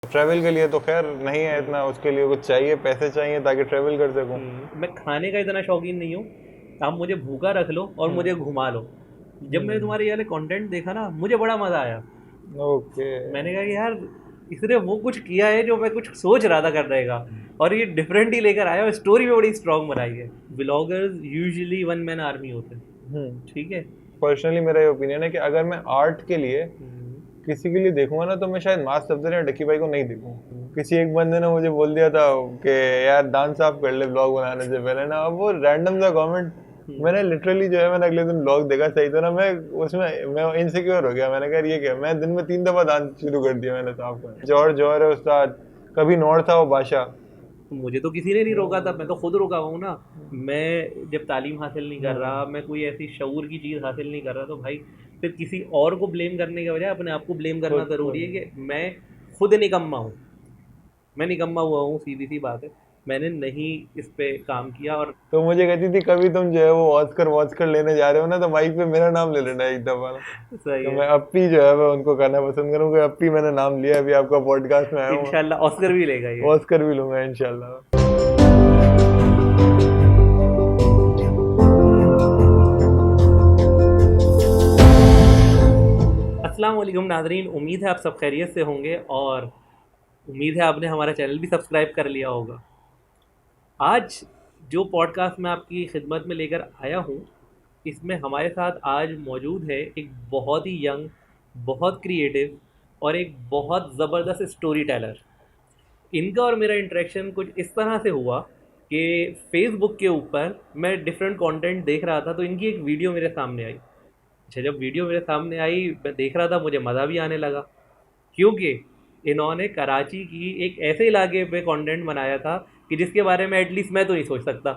Travel के लिए तो खैर नहीं है इतना, उसके लिए कुछ चाहिए, पैसे चाहिए ताकि ट्रैवल कर सकूं। मैं खाने का इतना शौकीन नहीं हूँ। आप मुझे भूखा रख लो और मुझे घुमा लो। जब मैंने तुम्हारे ये वाले कंटेंट देखा ना, मुझे बड़ा मज़ा आया। ओके। मैंने कहा कि यार, इसने वो कुछ किया है जो मैं कुछ सोच रहा था करने का, और ये डिफरेंट ही लेकर आया और स्टोरी भी बड़ी स्ट्रांग बनाई है। Bloggers usually one man army होते हैं। ठीक है। पर्सनली मेरा ये ओपिनियन है कि अगर मैं आर्ट के लिए हम्म, किसी के लिए देखूंगा ना, तो मैं शायद मास सफदर या डक्की भाई को नहीं देखूं। किसी एक बंदे ने मुझे बोल दिया था कि यार दांत साफ कर ले ब्लॉग बनाने से पहले ना। अब वो रैंडम सा कमेंट, मैंने लिटरली जो है, मैंने अगले दिन ब्लॉग देखा, सही तो ना, मैं इनसिक्योर हो गया। मैंने कहा ये क्या, मैं दिन में 3 दफा दांत शुरू कर दिया मैंने साफ करना। जोर जोर है उस्ताद, कभी नोर था वो बादशाह। मुझे तो किसी ने नहीं रोका था, मैं तो खुद रुका हुआ हूँ ना। मैं जब तालीम हासिल नहीं कर रहा, मैं कोई ऐसी शऊर की चीज़ हासिल नहीं कर रहा, तो भाई फिर किसी और को ब्लेम करने के बजाय अपने आप को ब्लेम करना खुद ज़रूरी है कि मैं खुद निकम्मा हूँ। मैं निकम्मा हुआ हूँ, सीधी सी बात है। मैंने नहीं इस पे काम किया। और तो मुझे कहती थी कभी तुम जो है वो ऑस्कर लेने जा रहे हो ना, तो माइक पे मेरा नाम ले लेना एक दफा ना। सही तो है। मैं अपी जो है मैं उनको कहना पसंद करूंगा, अपी मैंने नाम लिया, अभी आपका पॉडकास्ट में आया हूँ, इंशाल्लाह ऑस्कर भी लेगा ये। ऑस्कर भी लूंगा इंशाल्लाह। अस्सलाम वालेकुम नाज़रीन, उम्मीद है आप सब खैरियत से होंगे, और उम्मीद है आपने हमारा चैनल भी सब्सक्राइब कर लिया होगा। आज जो पॉडकास्ट मैं आपकी खिदमत में लेकर आया हूँ, इसमें हमारे साथ आज मौजूद है एक बहुत ही यंग, बहुत क्रिएटिव और एक बहुत ज़बरदस्त स्टोरी टेलर। इनका और मेरा इंटरेक्शन कुछ इस तरह से हुआ कि फेसबुक के ऊपर मैं डिफरेंट कंटेंट देख रहा था, तो इनकी एक वीडियो मेरे सामने आई। अच्छा, जब वीडियो मेरे सामने आई, मैं देख रहा था, मुझे मज़ा भी आने लगा, क्योंकि इन्होंने कराची की एक ऐसे इलाके पे कंटेंट बनाया था कि जिसके बारे में एटलीस्ट मैं तो नहीं सोच सकता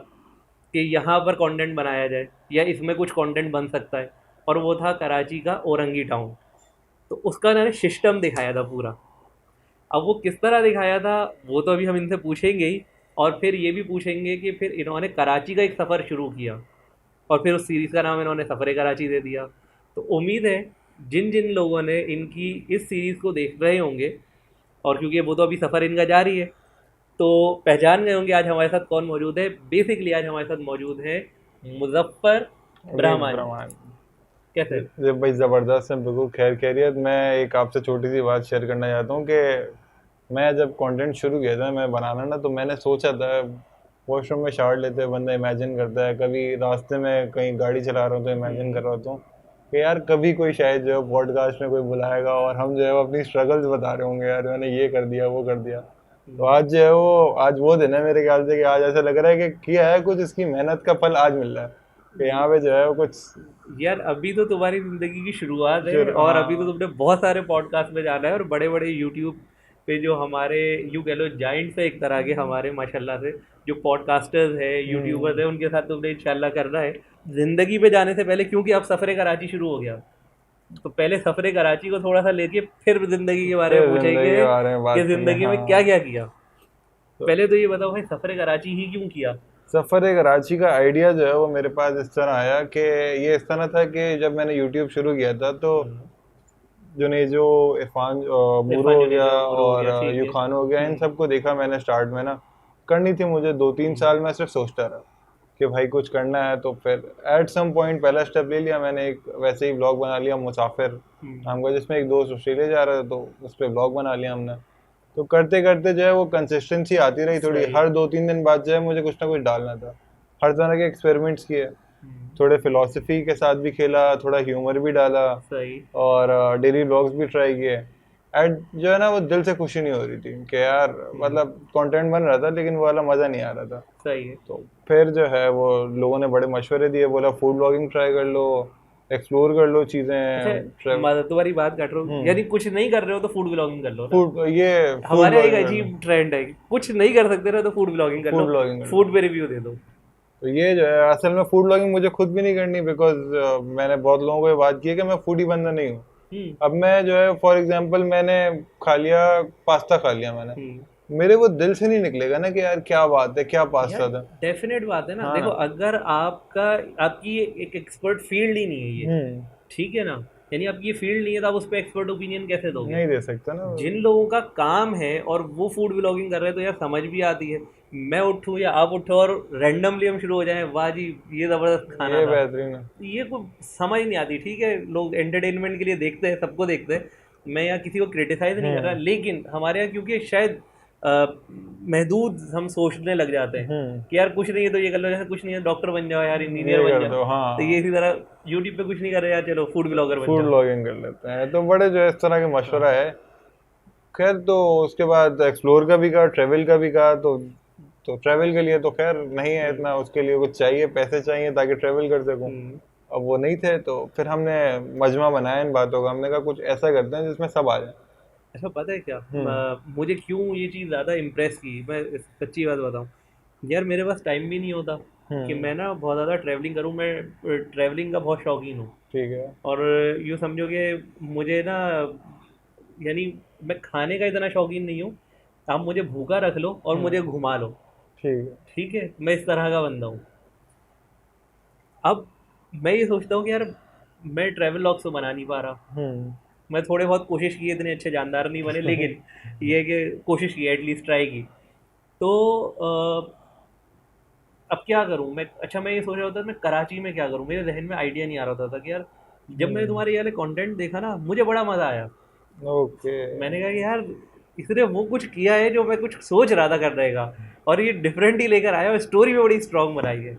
कि यहाँ पर कंटेंट बनाया जाए या इसमें कुछ कंटेंट बन सकता है। और वो था कराची का औरंगी टाउन। तो उसका इन्होंने सिस्टम दिखाया था पूरा। अब वो किस तरह दिखाया था, वो तो अभी हम इनसे पूछेंगे ही। और फिर ये भी पूछेंगे कि फिर इन्होंने कराची का एक सफ़र शुरू किया, और फिर उस सीरीज़ का नाम इन्होंने सफ़र कराची दे दिया। तो उम्मीद है जिन जिन लोगों ने इनकी इस सीरीज़ को देख रहे होंगे, और क्योंकि वो तो अभी सफ़र इनका जारी है, तो पहचान गए होंगे आज हमारे साथ कौन मौजूद है। बेसिकली आज हमारे साथ मौजूद है मुजफ्फर ये ब्रह्मानी। ब्रह्मांड। कैसे? ये भाई जबरदस्त है, बिल्कुल खैर खैरियत। मैं एक आपसे छोटी सी बात शेयर करना चाहता हूँ कि मैं जब कंटेंट शुरू किया था मैं बनाना ना, तो मैंने सोचा था, वॉशरूम में शावर लेते हुए बंदा इमेजिन करता है, कभी रास्ते में कहीं गाड़ी चला रहा हूँ तो इमेजिन कर रहा हूँ कि यार कभी कोई शायद जो है पॉडकास्ट में कोई बुलाएगा और हम जो है वो अपनी स्ट्रगल्स बता रहे होंगे, यार मैंने ये कर दिया वो कर दिया। तो आज जो है वो, आज वो दिन है मेरे ख्याल से कि आज ऐसा लग रहा है कि किया है कुछ, इसकी मेहनत का फल आज मिल रहा है, कि यहाँ पे जो है वो कुछ यार, अभी तो तुम्हारी ज़िंदगी की शुरुआत है, शुरू। और अभी तो हाँ। तुमने बहुत सारे पॉडकास्ट में जाना है, और बड़े बड़े यूट्यूब पे जो हमारे, यूँ कह लो, जाइंट्स है एक तरह के हमारे, माशाल्लाह से, जो पॉडकास्टर्स है, यूट्यूबर्स है, उनके साथ तुमने इंशाल्लाह करना है। ज़िंदगी पे जाने से पहले, क्योंकि अब सफ़र कराची शुरू हो गया, तो पहले सफ़र कराची को थोड़ा सा लेके फिर ज़िंदगी के बारे में फिर जिंदगी के पूछेंगे बारे में कि बात करेंगे। ज़िंदगी में क्या हाँ। क्या किया। तो पहले तो ये बताओ भाई, सफ़र कराची ही क्यों किया? सफ़र कराची का आइडिया जो है वो मेरे पास इस तरह आया कि ये इस तरह था कि जब मैंने यूट्यूब शुरू किया था, तो जो इरफान मूरो इरफान हो गया जुनेजो, मूरो हो और गया, ठीक है। यूखान हो गया, इन सबको देखा मैंने स्टार्ट में ना। करनी थी मुझे 2-3 साल, मैं सिर्फ सोचता रहा कि भाई कुछ करना है, तो फिर एट सम पॉइंट पहला स्टेप ले लिया मैंने, एक वैसे ही ब्लॉग बना लिया मुसाफिर नाम का, जिसमें एक दोस्त ऑस्ट्रेलिया जा रहा था, तो उस पर ब्लॉग बना लिया हमने। तो करते करते जो है वो कंसिस्टेंसी आती रही थोड़ी, सही। हर 2-3 दिन बाद जो है मुझे कुछ ना कुछ डालना था। हर तरह के एक्सपेरिमेंट्स किए, थोड़े फिलोसफी के साथ भी खेला, थोड़ा ह्यूमर भी डाला, सही। और डेली व्लॉग्स भी ट्राई किए। एंड जो है ना वो दिल से खुशी नहीं हो रही थी कि यार मतलब कंटेंट बन रहा था लेकिन वो वाला मज़ा नहीं आ रहा था। सही है। तो फिर जो है वो लोगों ने बड़े मशवरे दिए, बोला फूड ब्लॉगिंग ट्राई कर लो, एक्सप्लोर कर लो अच्छा, चीज़ें, ट्रैवल। तुम्हारी बात काट रहा हूँ, यानी कुछ नहीं कर रहे हो तो फूड ब्लॉगिंग कर लो ना। फूड, ये फूड हमारे यहाँ एक ब्लॉगिंग कर लो, अजीब ट्रेंड है कि कुछ नहीं कर सकते ना तो फूड ब्लॉगिंग कर फूड लो, ब्लॉगिंग कर लो। फूड पे रिव्यू दे दो। तो ये जो है असल में फूड ब्लॉगिंग मुझे खुद भी नहीं करनी, बिकॉज मैंने बहुत लोगों को ये बात की है कि मैं फूडी बंदा नहीं हूँ। हम्म। अब मैं जो है फॉर एग्जांपल मैंने खा लिया, पास्ता खा लिया मैंने, हम्म। मेरे वो दिल से नहीं निकलेगा ना कि यार क्या बात है, क्या यार, पास्ता था। डेफिनेट बात है ना। हाँ देखो, ना। अगर आपका, आपकी एक एक्सपर्ट फील्ड ही नहीं है ये, हम्म। ठीक है ना, यानी आपकी ये फील्ड नहीं है तो आप उस पर एक्सपर्ट ओपिनियन कैसे दोगे? नहीं दे सकता ना। जिन लोगों का काम है और वो फूड ब्लॉगिंग कर रहे हैं तो यार समझ भी आती है। मैं उठूँ या आप उठो और रैंडमली हम शुरू हो जाएं, वाह जी ये ज़बरदस्त खाना ये था, बेहतरीन है। ये को समझ नहीं आती। ठीक है, लोग एंटरटेनमेंट के लिए देखते हैं, सबको देखते हैं, मैं यहाँ किसी को क्रिटिसाइज नहीं कर रहा, हम्म। लेकिन हमारे यहाँ क्योंकि शायद महदूद हम सोचने लग जाते हैं हम्म। कि यार कुछ नहीं है तो ये कर लो, जैसे कुछ नहीं है डॉक्टर बन जाओ यार, इंजीनियर ये बन कर जाओ, दो, तो ये हाँ। इसी तरह यूट्यूब पे कुछ नहीं कर रहे यार, चलो फूड ब्लॉगर बन फूड जाओ। ब्लॉगिंग कर लेते हैं, तो बड़े जो है इस तरह के मशवरा हाँ। है। खैर, तो उसके बाद एक्सप्लोर का भी कहा, ट्रेवल का भी कहा, तो ट्रेवल के लिए तो खैर नहीं है हम्म। इतना, उसके लिए कुछ चाहिए, पैसे चाहिए ताकि ट्रेवल कर सकूं। हम्म। अब वो नहीं थे, तो फिर हमने मजमा बनाया इन बातों का। हमने कहा कुछ ऐसा करते हैं जिसमें सब आ जाए। अच्छा पता है क्या, हम्म। मुझे क्यों ये चीज़ ज़्यादा इम्प्रेस की, मैं सच्ची बात बताऊँ, यार मेरे पास टाइम भी नहीं होता कि हम्म। मैं ना बहुत ज़्यादा ट्रैवलिंग करूँ। मैं ट्रैवलिंग का बहुत शौकीन हूँ। ठीक है। और यूँ समझो कि मुझे ना, यानी मैं खाने का इतना शौकीन नहीं हूँ, आप मुझे भूखा रख लो और मुझे हम्म। घुमा लो, ठीक है। ठीक है, मैं इस तरह का बंदा हूँ। अब मैं ये सोचता हूँ कि यार मैं ट्रैवल लॉग्स तो बना नहीं पा रहा। हम्म। मैं थोड़े बहुत कोशिश की, इतने अच्छे जानदार नहीं बने, लेकिन ये है कि कोशिश की, एटलीस्ट ट्राई की। तो अब क्या करूं मैं? अच्छा मैं ये सोच रहा होता मैं कराची में क्या करूं, मेरे जहन में आइडिया नहीं आ रहा था कि यार, जब मैंने हम्म। तुम्हारे ये वाले कंटेंट देखा ना मुझे बड़ा मज़ा आया। ओके। मैंने कहा कि यार इसने वो कुछ किया है जो मैं कुछ सोच रहा था करने का, और ये डिफरेंट ही लेकर आया और स्टोरी भी बड़ी स्ट्रांग बनाई है।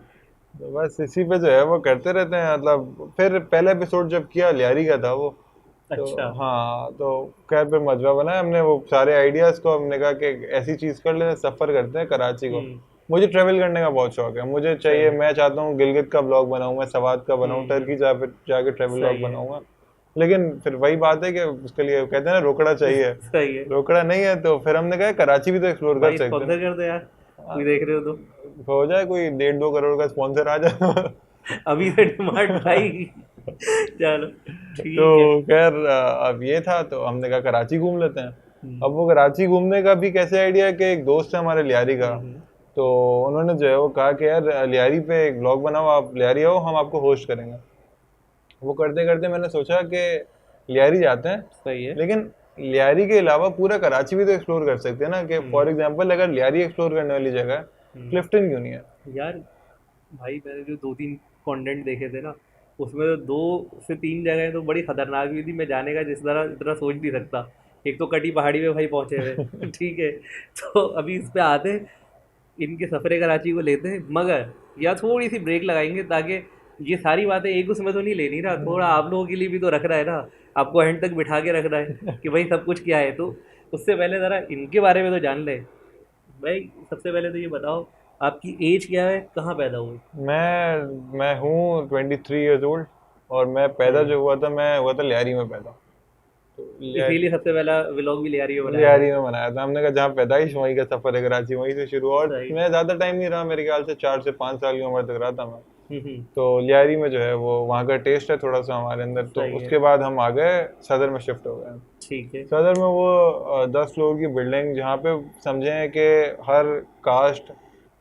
तो बस इसी पे जो है वो करते रहते हैं, मतलब फिर पहला एपिसोड जब किया लियारी का था वो। तो अच्छा। हाँ, तो खैर फिर मजबा बनाया हमने, वो सारे आइडियाज़ को हमने कहा कि ऐसी चीज़ कर लेते हैं, सफ़र करते हैं कराची को। हम्म। मुझे ट्रैवल करने का बहुत शौक है, मुझे सही चाहिए, है। मैं चाहता हूँ गिलगित का ब्लॉग बनाऊँ, मैं सवात का बनाऊँ, हम्म। टर्की जाके ट्रैवल ब्लॉग सही है। बनाऊँगा। लेकिन फिर वही बात है कि उसके लिए कहते हैं ना, रोकड़ा चाहिए। सही है। रोकड़ा नहीं है, तो फिर हमने कहा कराची भी तो एक्सप्लोर कर भाई सकते हैं। स्पॉन्सर कर दो यार, हाँ, कोई देख रहे हो तो। हो जाए कोई 1.5-2 करोड़ का स्पॉन्सर आ जाए। अभी से डिमांड भाई। चलो तो ठीक है। खैर, अब ये था, तो हमने कहा कराची घूम लेते हैं। अब हम्म। वो कराची घूमने का भी कैसे आइडिया है कि एक दोस्त है हमारे लियारी का, हम्म। तो उन्होंने जो है वो कहा कि यार लियारी पे एक ब्लॉग बनाओ, आप लियारी आओ, हम आपको होस्ट करेंगे। वो करते करते मैंने सोचा कि लियारी जाते हैं, सही है। लेकिन लियारी के अलावा पूरा कराची भी तो एक्सप्लोर कर सकते हैं ना, कि हम्म। फॉर एग्जांपल अगर लियारी एक्सप्लोर करने वाली जगह है, हम्म। क्लिफ्टन क्यों नहीं है? यार भाई मैंने जो 2-3 कंटेंट देखे थे ना, उसमें तो 2 से 3 जगह तो बड़ी खतरनाक भी थी, मैं जाने का जिस तरह इतना सोच नहीं सकता। एक तो कटी पहाड़ी में भाई पहुंचे हुए ठीक है, तो अभी इस पे आते हैं, इनके सफरे कराची को लेते हैं, मगर या थोड़ी सी ब्रेक लगाएंगे ताकि ये सारी बातें एक उसमें तो नहीं लेनी ना, थोड़ा आप लोगों के लिए भी तो रख रहा है ना, आपको एंड तक बिठा के रख रहा है कि भाई सब कुछ क्या है। तो उससे पहले ज़रा इनके बारे में तो जान ले भाई। सबसे पहले तो ये बताओ, आपकी एज क्या है, कहाँ पैदा हुए? मैं हूँ 23 ईयर्स ओल्ड, और मैं पैदा हम्म। जो हुआ था, मैं हुआ था लियारी में पैदा। तो इसीलिए सबसे पहला व्लॉग भी लियारी में बनाया है। लियारी में बनाया था हमने, कहा जहाँ पैदाइश वहीं का सफर है कराची, वहीं से शुरू। और सही। मैं ज़्यादा टाइम नहीं रहा, मेरे ख्याल से 4 से 5 साल की उम्र तक रहा था मैं। हम्म। तो लियारी में जो है वो वहाँ का टेस्ट है थोड़ा सा हमारे अंदर, तो सही है। उसके बाद हम आ गए सदर में, शिफ्ट हो गए। ठीक है। सदर में वो 10 फ्लोर की बिल्डिंग, जहाँ पे समझें कि हर कास्ट,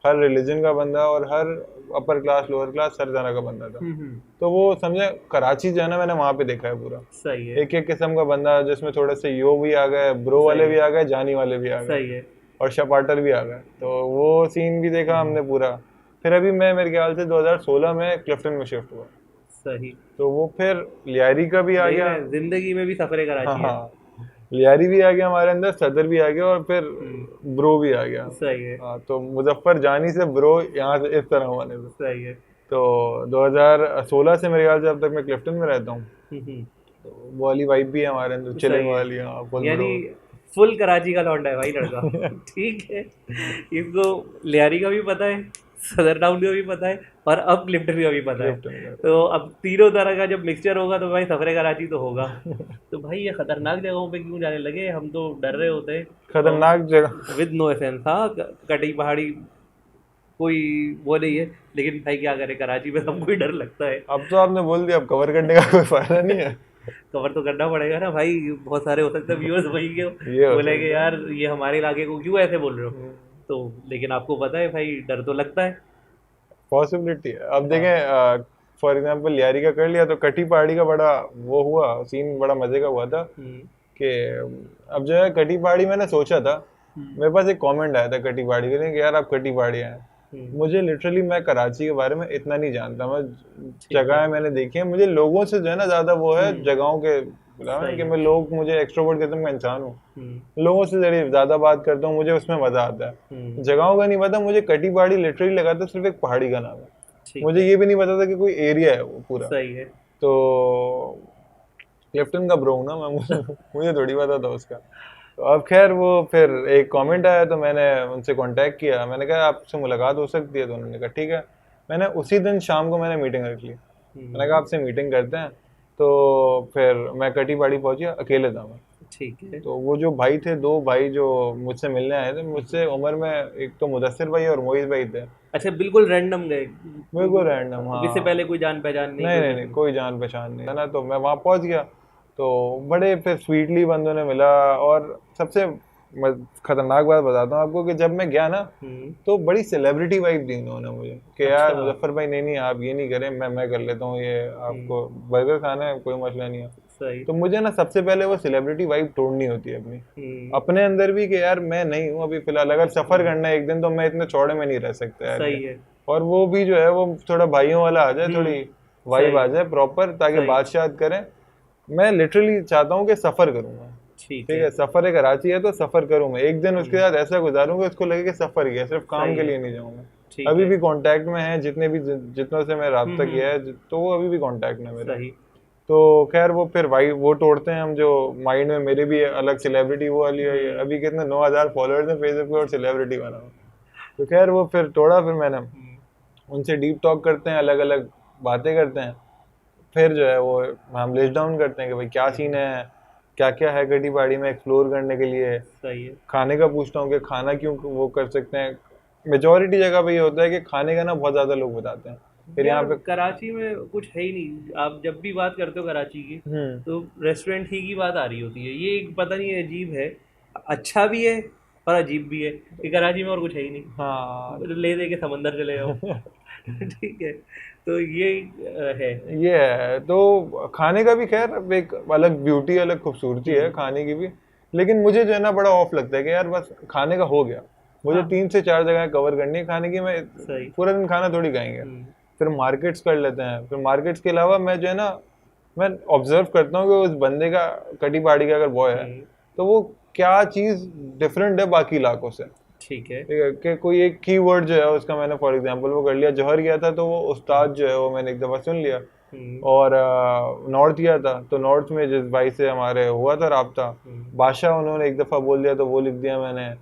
हर रिलीजन का बंदा और हर अपर क्लास लोअर क्लास हर तरह का बंदा था। हम्म। तो वो समझे कराची जो है ना, मैंने वहाँ पे देखा है पूरा, सही है। एक एक किस्म का बंदा, जिसमें थोड़े से यो भी आ गए, ब्रो सही वाले है। भी आ गए, जानी वाले भी आ गए, सही है। और शपाटर भी आ गए। तो वो सीन भी देखा हमने पूरा। फिर अभी मैं, मेरे ख्याल से 2016 में क्लिफ्टन में शिफ्ट हुआ, सही। तो वो फिर लियारी का भी आ देख गया। रहे हैं, जिंदगी में भी सफरे हाँ कराची है। हाँ, लियारी भी आ गया हमारे अंदर, सदर भी आ गया, और फिर हम्म। ब्रो भी आ गया। सही है। हाँ, तो मुजफ्फर जानी से ब्रो, यहाँ से इस तरह होने से। सही है। तो 2016 से मेरे ख्याल से अब तक मैं क्लिफ्टन में रहता हूँ। हम्म। तो वो वाली वाइब भी है हमारे अंदर, चिलिंग सही है। वाली, हाँ, फुल यानी ब्रो। फुल कराची का लौंडा है भाई लड़का। ठीक है, इसको लियारी का भी पता है, सदर टाउन का भी पता है, और अब क्लिफ्टन का भी पता है। क्लिफ्टन का। तो अब तीनों तरह का जब मिक्सचर होगा तो भाई सफरे कराची तो होगा। तो भाई ये खतरनाक जगहों पे क्यों जाने लगे, हम तो डर रहे होते हैं। और खतरनाक जगह। विद नो ऑफेंस, हाँ, कटी पहाड़ी कोई वो नहीं है, लेकिन भाई क्या करे, कराची में सबको ही डर लगता है। अब तो आपने बोल दिया, अब कवर करने का कोई फायदा नहीं है। कवर तो करना पड़ेगा ना भाई, बहुत सारे हो सकते हैं व्यूअर्स वही के ये हो बोलेंगे सकता यार ये हमारे इलाके को क्यों ऐसे बोल रहे हो। है, तो लेकिन आपको पता है भाई, डर तो लगता है। पॉसिबिलिटी है। अब हाँ। देखें, फॉर एग्जांपल लियारी का कर लिया तो कटी पहाड़ी का बड़ा वो हुआ सीन, बड़ा मजे का हुआ था कि अब जो है कटी पहाड़ी मैंने सोचा था, मेरे पास एक कमेंट आया था कटी पहाड़ी के लिए कि यार आप कटी पहाड़ी हैं। मुझे लिटरली, मैं कराची के बारे में इतना नहीं जानता, मैं जगह मैंने देखी है, मुझे लोगों से जो है ना ज्यादा वो है जगहों के कि मैं लोग, मुझे एक्सट्रोवर्ट किस्म का इंसान हूँ, लोगों से ज्यादा बात करता हूँ, मुझे उसमें मजा आता है। जगहों का नहीं पता मुझे, कटी पहाड़ी लिटरली लगा था सिर्फ एक पहाड़ी का नाम है, मुझे ये भी नहीं पता था कि कोई एरिया है वो पूरा। सही है। तो क्लिफ्टन का ब्रो ना मैं, मुझे थोड़ी पता था उसका। तो अब खैर वो फिर एक कमेंट आया तो मैंने उनसे कांटेक्ट किया, मैंने कहा आपसे मुलाकात हो सकती है, तो उन्होंने कहा ठीक है। मैंने उसी दिन शाम को मैंने मीटिंग रख ली, मैंने कहा आपसे मीटिंग करते हैं। तो फिर मैं कटी पहाड़ी पहुंचा, अकेले था मैं। ठीक है। तो वो जो भाई थे, दो भाई जो मुझसे मिलने आए थे, मुझसे उम्र में, एक तो मुदस्सिर भाई और मोहित भाई थे। अच्छा, बिल्कुल रैंडम गए? बिल्कुल रैंडम, हाँ। इससे पहले कोई जान पहचान नहीं? नहीं, कोई जान पहचान नहीं था ना। तो मैं वहाँ पहुंच गया तो बड़े फिर स्वीटली बंदों ने मिला। और सबसे खतरनाक बात बताता हूँ आपको कि जब मैं गया ना तो बड़ी सेलिब्रिटी वाइब दी उन्होंने मुझे कि यार मुजफ्फर भाई नहीं आप ये नहीं करें, मैं कर लेता हूँ, ये आपको बर्गर खाना है कोई मसला नहीं है। तो मुझे ना सबसे पहले वो सेलिब्रिटी वाइब तोड़नी होती है अपने अंदर भी कि यार मैं नहीं हूँ अभी फिलहाल, अगर सफर करना है एक दिन तो मैं इतने चौड़े में नहीं रह सकता यार। सही है। और वो भी जो है वो थोड़ा भाइयों वाला आ जाए, थोड़ी वाइब आ जाए प्रॉपर, ताकि बातचीत करें। मैं लिटरली चाहता हूँ कि सफर करूंगा, ठीक है, सफर है कराची है तो सफर करूँ मैं एक दिन, उसके साथ ऐसा गुजारूंगा उसको लगे कि सफर किया, सिर्फ काम के लिए नहीं जाऊंगा। अभी भी कांटेक्ट में है जितने भी, जितनों से मैं राब्ता किया है, तो वो अभी भी कांटेक्ट में मेरा। तो खैर वो फिर भाई वो तोड़ते हैं हम, जो माइंड में मेरे भी अलग सेलिब्रिटी वो वाली है, अभी कितने 9000 फॉलोअर्स हैं फेसबुक पे और सेलिब्रिटी बना हूँ। तो खैर वो फिर तोड़ा, फिर मैंने उनसे डीप टॉक करते हैं, अलग अलग बातें करते हैं, फिर जो है वो हम लिस्ट डाउन करते हैं कि भाई क्या सीन है, क्या क्या है कटी पहाड़ी में एक्सप्लोर करने के लिए। सही है। खाने का पूछता हूँ कि खाना क्यों वो कर सकते हैं, मेजोरिटी जगह पे ये होता है कि खाने का ना बहुत ज्यादा लोग बताते हैं। फिर यहाँ पे कराची में कुछ है ही नहीं, आप जब भी बात करते हो कराची की तो रेस्टोरेंट ही की बात आ रही होती है। ये एक पता नहीं अजीब है, अच्छा भी है और अजीब भी है कि कराची में और कुछ है ही नहीं। हाँ, ले दे के समंदर चले जाओ। ठीक है, तो ये है। तो खाने का भी खैर एक अलग ब्यूटी, अलग खूबसूरती है खाने की भी, लेकिन मुझे जो है ना बड़ा ऑफ लगता है कि यार बस खाने का हो गया, मुझे 3 से 4 जगह कवर करनी है खाने की। मैं पूरा दिन खाना थोड़ी खाएंगे, फिर मार्केट्स कर लेते हैं। फिर मार्केट्स के अलावा मैं जो है ना, मैं ऑब्जर्व करता हूँ कि उस बंदे का, कटी पहाड़ी का अगर बॉय है तो वो क्या चीज़ डिफरेंट है बाकी इलाकों से। ठीक है कि कोई एक कीवर्ड जो है उसका, मैंने फॉर एग्जांपल वो कर लिया, जौहर गया था तो वो उस्ताद जो है वो मैंने एक दफ़ा सुन लिया। और नॉर्थ गया था तो नॉर्थ में जिस भाई से हमारे हुआ था राब्ता, बादशाह उन्होंने एक दफ़ा बोल दिया तो वो लिख दिया मैंने।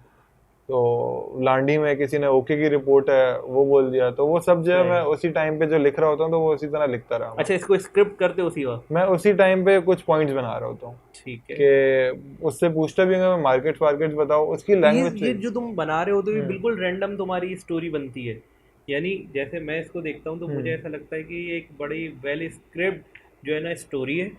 तो लांडी में किसी ने ओके की रिपोर्ट है वो बोल दिया, तो वो सब जो है मैं उसी टाइम पे जो लिख रहा होता हूँ तो वो उसी तरह लिखता रहा। अच्छा, इसको स्क्रिप्ट करते उसी वक्त? मैं उसी टाइम पे कुछ पॉइंट्स बना रहा होता हूँ। ठीक है, कि उससे पूछता भी हूँ मार्केट वार्केट बताओ उसकी लैंग्वेज। ये जो तुम बना रहे हो तो ये बिल्कुल रैंडम तुम्हारी स्टोरी बनती है, यानी जैसे मैं इसको देखता हूँ तो मुझे ऐसा लगता है कि ये एक बड़ी वेल स्क्रिप्ट जो है ना स्टोरी है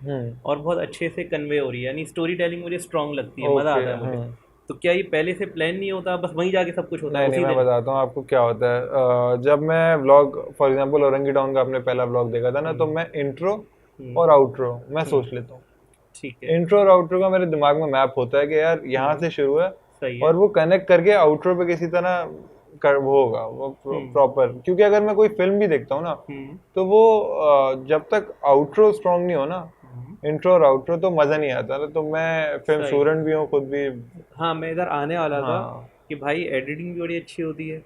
और बहुत अच्छे से कन्वे हो रही है, यानी स्टोरी टेलिंग मुझे स्ट्रांग लगती है, मज़ा आता है मुझे। तो क्या ये पहले से प्लान नहीं होता, बस वहीं जाके सब कुछ होता है? नहीं, मैं बताता हूँ आपको क्या होता है। जब मैं vlog for example Orangi town का आपने पहला व्लॉग देखा था ना, तो मैं इंट्रो और आउट्रो मैं सोच लेता हूँ। ठीक है, इंट्रो और आउट्रो का मेरे दिमाग में मैप होता है कि यार यहाँ से शुरू है और वो कनेक्ट करके आउट्रो पे किसी तरह वो होगा वो प्रॉपर। क्योंकि अगर मैं कोई फिल्म भी देखता हूँ ना तो वो जब तक आउट्रो स्ट्रॉन्ग नहीं हो ना, इंट्रो और आउट्रो, तो मजा नहीं आता ना। तो मैं फिल्म स्टूडेंट भी हूँ खुद भी। हाँ, मैं इधर आने वाला था कि भाई एडिटिंग भी बड़ी अच्छी होती है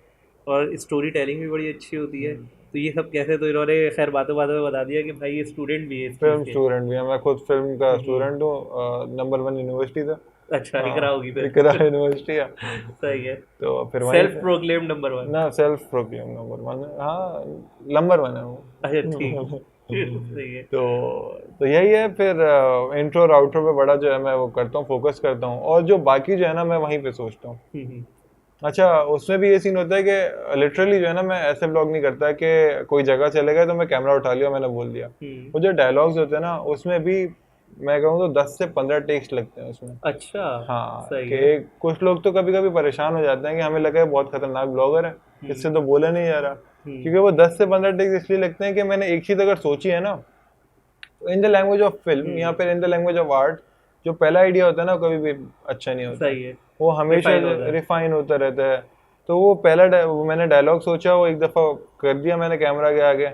और स्टोरी टेलिंग भी बड़ी अच्छी होती है, तो ये सब कैसे, तो इन्होंने खैर बातों बातों में बता दिया कि भाई ये स्टूडेंट भी है, फिल्म स्टूडेंट भी है। मैं खुद फिल्म का स्टूडेंट हूँ, नंबर 1 यूनिवर्सिटी था। अच्छा, इकरा होगी फिर? इकरा यूनिवर्सिटी है। सही है, तो फिर सेल्फ प्रोक्लेम नंबर 1 ना, सेल्फ प्रोक्लेम नंबर 1, हाँ नंबर 1 है वो। अच्छा, ठीक सही है। तो यही है। फिर इंट्रो और आउट्रो पे बड़ा जो है मैं वो करता हूँ, फोकस करता हूँ, और जो बाकी जो है ना मैं वहीं पे सोचता हूँ। अच्छा, उसमें भी ये सीन होता है कि लिटरली जो है ना मैं ऐसे ब्लॉग नहीं करता कि कोई जगह चले गए तो मैं कैमरा उठा लिया मैंने बोल दिया। वो जो डायलॉग्स होते हैं ना उसमें भी मैं कहूँ तो 10 से 15 टेक्स्ट लगते हैं उसमें। अच्छा, हाँ, कि कुछ लोग तो कभी कभी परेशान हो जाते हैं कि हमें लगा है बहुत खतरनाक ब्लॉगर है, इससे तो बोला नहीं जा रहा। क्योंकि वो 10 से 15 टेक्स इसलिए लगते हैं कि मैंने एक चीज अगर सोची है ना, तो in the language of film या फिर in the language of art, जो पहला आइडिया होता है ना कभी भी अच्छा नहीं होता, सही है, वो हमेशा रिफाइन होता है। रिफाइन होता रहता है। तो वो वो मैंने डायलॉग सोचा, वो एक दफा कर दिया मैंने कैमरा के आगे,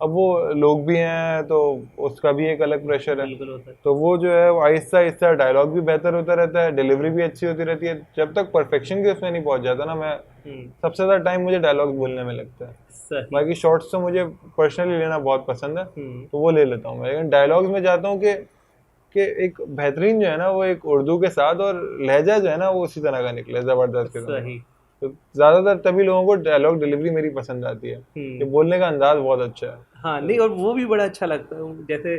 अब वो लोग भी हैं तो उसका भी एक अलग प्रेशर है। बिल्कुल होता है। तो वो जो है वो आहिस्ता आहिस्ता डायलॉग भी बेहतर होता रहता है, डिलीवरी भी अच्छी होती रहती है। जब तक परफेक्शन के उसमें नहीं पहुंच जाता ना, मैं हम्म, सबसे ज़्यादा टाइम मुझे डायलॉग बोलने में लगता है। सही। बाकी शॉर्ट्स तो मुझे पर्सनली लेना बहुत पसंद है, हम्म, तो वो ले लेता हूँ मैं। लेकिन डायलॉग्स में चाहता हूँ कि एक बेहतरीन जो है ना वो एक उर्दू के साथ, और लहजा जो है ना वो उसी तरह का निकले, ज़बरदस्त किस्म का। सही। तो ज़्यादातर तभी लोगों को डायलॉग डिलीवरी मेरी पसंद आती है, कि हम्म, बोलने का अंदाज बहुत अच्छा है। हाँ नहीं, तो और वो भी बड़ा अच्छा लगता है। जैसे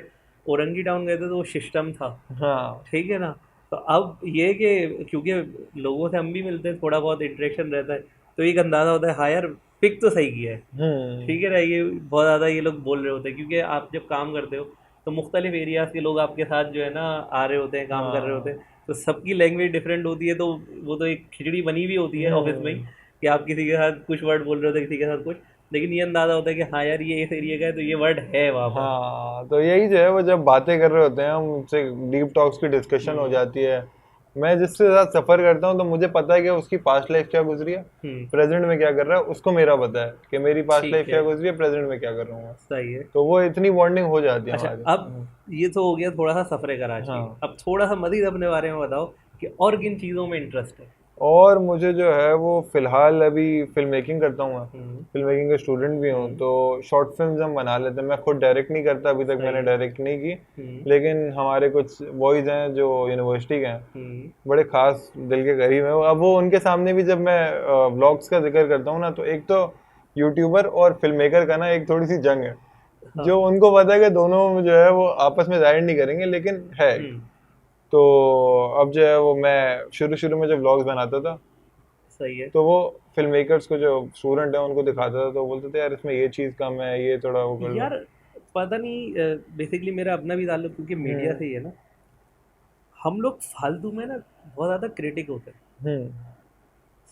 औरंगी टाउन गए थे तो वो सिस्टम था, हाँ। ठीक है ना। तो अब ये कि क्योंकि लोगों से हम भी मिलते हैं, थोड़ा बहुत इंटरेक्शन रहता है, तो एक अंदाज़ा होता है हाँ यार पिक तो सही किया है, हम्म। ठीक है ना। ये बहुत ज़्यादा ये लोग बोल रहे होते हैं, क्योंकि आप जब काम करते हो तो मुख्तलिफ एरियाज़ के लोग आपके साथ जो है ना आ रहे होते हैं, काम कर रहे होते हाँ। हैं, तो सबकी लैंग्वेज डिफरेंट होती है। तो वो तो एक खिचड़ी बनी हुई होती है ऑफिस में ही, हम्म। कि आप किसी के साथ कुछ वर्ड बोल रहे होते हैं, किसी के साथ कुछ, लेकिन ये अंदाज़ा होता है कि हाँ यार ये इस एरिया का है तो ये वर्ड है वहाँ पर। हाँ, तो यही जो है वो जब बातें कर रहे होते हैं हम, उनसे डीप टॉक्स की डिस्कशन हो हम्म, जाती है। मैं जिसके साथ सफ़र करता हूँ तो मुझे पता है कि उसकी पास्ट लाइफ क्या गुजरी है, हम्म, प्रेजेंट में क्या कर रहा है, उसको मेरा पता है कि मेरी पास्ट लाइफ ठीक क्या है, गुजरी है, प्रेजेंट में क्या कर रहा हूँ मैं। सही है। तो वो इतनी बॉन्डिंग हो जाती है अच्छा, हमारी। अब ये तो हो गया थोड़ा सा सफ़र कराची, हाँ। अब थोड़ा सा मज़ीद अपने बारे में बताओ कि और किन चीज़ों में इंटरेस्ट है। और मुझे जो है वो फिलहाल अभी फिल्म मेकिंग करता हूँ मैं, हम्म, फिल्म मेकिंग का स्टूडेंट भी हूँ। हम्म, तो शॉर्ट फिल्म्स हम बना लेते हैं, मैं खुद डायरेक्ट नहीं करता, अभी तक सही मैंने है। डायरेक्ट नहीं की। हम्म, लेकिन हमारे कुछ बॉयज़ हैं जो यूनिवर्सिटी के हैं, हम्म, बड़े खास दिल के करीब है। अब वो उनके सामने भी जब मैं व्लॉग्स का जिक्र करता हूँ ना, तो एक तो यूट्यूबर और फिल्म मेकर का ना एक थोड़ी सी जंग है, हाँ, जो उनको पता है कि दोनों जो है वो आपस में जाहिर नहीं करेंगे, लेकिन है। हम्म, तो अब जो है वो मैं शुरू शुरू में जब व्लॉग्स बनाता था, सही है। तो वो फिल्म मेकर्स को जो स्टूडेंट है उनको दिखाता था, तो बोलते थे यार इसमें ये चीज़ कम है, ये थोड़ा वो कर लो। यार पता नहीं, बेसिकली मेरा अपना भी ताल्लुक क्योंकि मीडिया हम्म। से ही है ना, हम लोग फालतू में ना बहुत ज़्यादा क्रिटिक होते हैं। हम्म।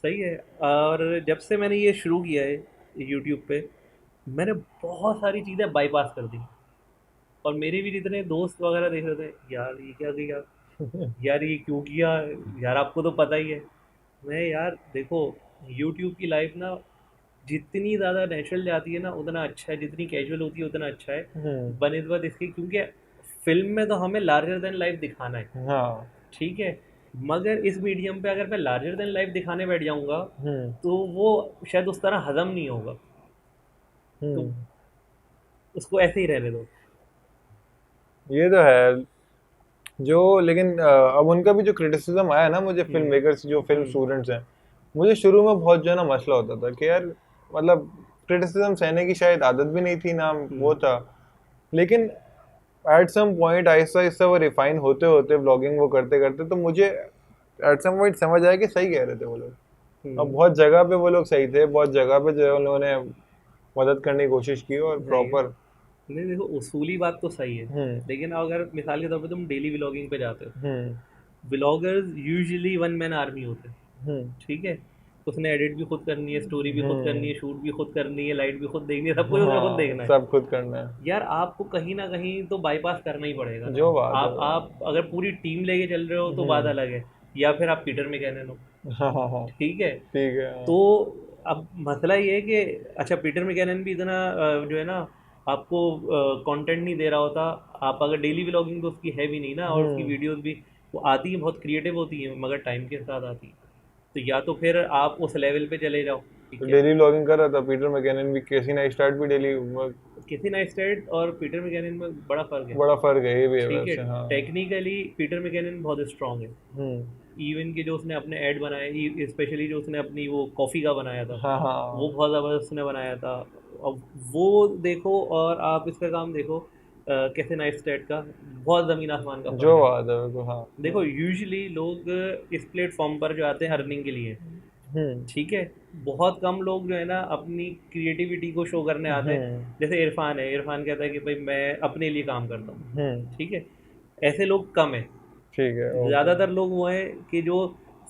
सही है। और जब से मैंने ये शुरू किया है यूट्यूब पे, मैंने बहुत सारी चीज़ें बाईपास कर दी। और मेरे भी जितने दोस्त वगैरह देख रहे थे, यार ये क्या किया, यार ये क्यों किया, यार आपको तो पता ही है। मैं यार देखो, यूट्यूब की लाइफ ना जितनी ज़्यादा नेचुरल जाती है ना उतना अच्छा है, जितनी कैजुअल होती है उतना अच्छा है, हम्म। बनिस्बत इसके, क्योंकि फिल्म में तो हमें लार्जर देन लाइफ दिखाना है, हाँ। ठीक है। मगर इस मीडियम पे अगर मैं लार्जर देन लाइफ दिखाने बैठ जाऊंगा हम्म। तो वो शायद उस तरह हजम नहीं होगा। तो हम्म। उसको ऐसे ही रहने दो। ये तो है। जो लेकिन अब उनका भी जो क्रिटिसिज्म आया ना मुझे, फिल्म हम्म, मेकर्स जो फिल्म हम्म, स्टूडेंट्स हैं, मुझे शुरू में बहुत जो है ना मसला होता था कि यार, मतलब क्रिटिसिज्म सहने की शायद आदत भी नहीं थी ना, वो हम्म, था। लेकिन at some point Aahista Aahista वो रिफाइन होते होते ब्लॉगिंग वो करते करते, तो मुझे एट सम पॉइंट समझ आया कि सही कह रहे थे वो लोग। अब हम्म, बहुत जगह पे वो लोग सही थे, बहुत जगह पे जो है उन्होंने मदद करने की कोशिश की, और सही है। प्रॉपर। नहीं देखो, उसूली बात तो सही है, हम्म। लेकिन अगर मिसाल के तौर पे तुम डेली व्लॉगिंग पे जाते हो, hmm. Vloggers usually one man army होते हैं, हम्म। ठीक है। उसने एडिट भी खुद करनी है, स्टोरी भी खुद करनी है, हम्म। शूट भी खुद करनी है, लाइट भी खुद देखनी है, सब कुछ उसने खुद हाँ, देखना है। सब खुद करना है। यार आपको कहीं ना कहीं तो बाईपास करना ही पड़ेगा ना। जो बात है आप अगर पूरी टीम लेके चल रहे हो तो बात हम्म। अलग है, या फिर आप पीटर मैकनन हो, हाँ हाँ हाँ। ठीक है। ठीक है। तो हाँ। अब मसला ये है कि अच्छा पीटर मैकनन भी इतना जो है ना आपको कंटेंट नहीं दे रहा होता। आप अगर डेली व्लॉगिंग तो उसकी है भी नहीं ना, और उसकी हम्म। वीडियोस भी वो आती हैं बहुत क्रिएटिव होती हैं मगर टाइम के साथ आती हैं। तो या तो फिर आप उस लेवल पे चले जाओ, तो ठीक है। डेली व्लॉगिंग कर रहा था पीटर मैकनन भी, केसी नाइस्टार्ट भी डेली। किसी नाइस्टेड और पीटर मैकनन में बड़ा फ़र्क है, बड़ा फर्क है, ये भी है ठीक है। वैसे। हाँ। टेक्निकली पीटर मैकनन बहुत स्ट्रांग है। हम्म। इवन के जो उसने अपने ऐड बनाए, स्पेशली जो उसने अपनी वो कॉफ़ी का बनाया था, हाँ वो हाँ। बहुत ज़बरदस्त उसने बनाया था। अब वो देखो और आप इसका काम देखो, कैसे नाइस्टेड का बहुत ज़मीन आसमान का जो फ़र्क है। बात है बिल्कुल। हाँ। देखो यूजुअली लोग इस प्लेटफॉर्म पर जो आते हैं अर्निंग के लिए, हम्म। ठीक है, बहुत कम लोग जो है ना अपनी क्रिएटिविटी को शो करने आते हैं। हम्म। जैसे इरफान है, इरफान कहता है कि भाई मैं अपने लिए काम करता हूँ, हम्म। ठीक है। ऐसे लोग कम हैं। ठीक है। ओके। ज़्यादातर लोग वो हैं कि जो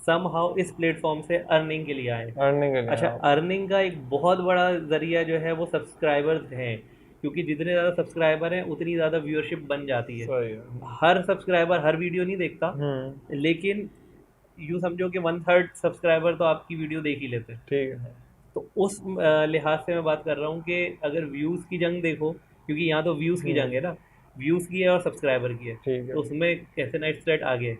समहाउ इस प्लेटफॉर्म से अर्निंग के लिए आए। अर्निंग के लिए, अच्छा, हाँ। अर्निंग का एक बहुत बड़ा जरिया जो है वो सब्सक्राइबर्स हैं, क्योंकि जितने ज़्यादा सब्सक्राइबर हैं उतनी ज़्यादा व्यूअरशिप बन जाती है। सही है। हर सब्सक्राइबर हर वीडियो नहीं देखता, हम्म। लेकिन यूँ समझो कि 1/3 सब्सक्राइबर तो आपकी वीडियो देख ही लेते हैं। ठीक है। तो उस लिहाज से मैं बात कर रहा हूँ कि अगर व्यूज़ की जंग देखो, क्योंकि यहाँ तो व्यूज़ की जंग है ना, व्यूज़ की है और सब्सक्राइबर की है, ठीक तो है। उसमें कैसे नाइट स्ट्रेट आ गया है।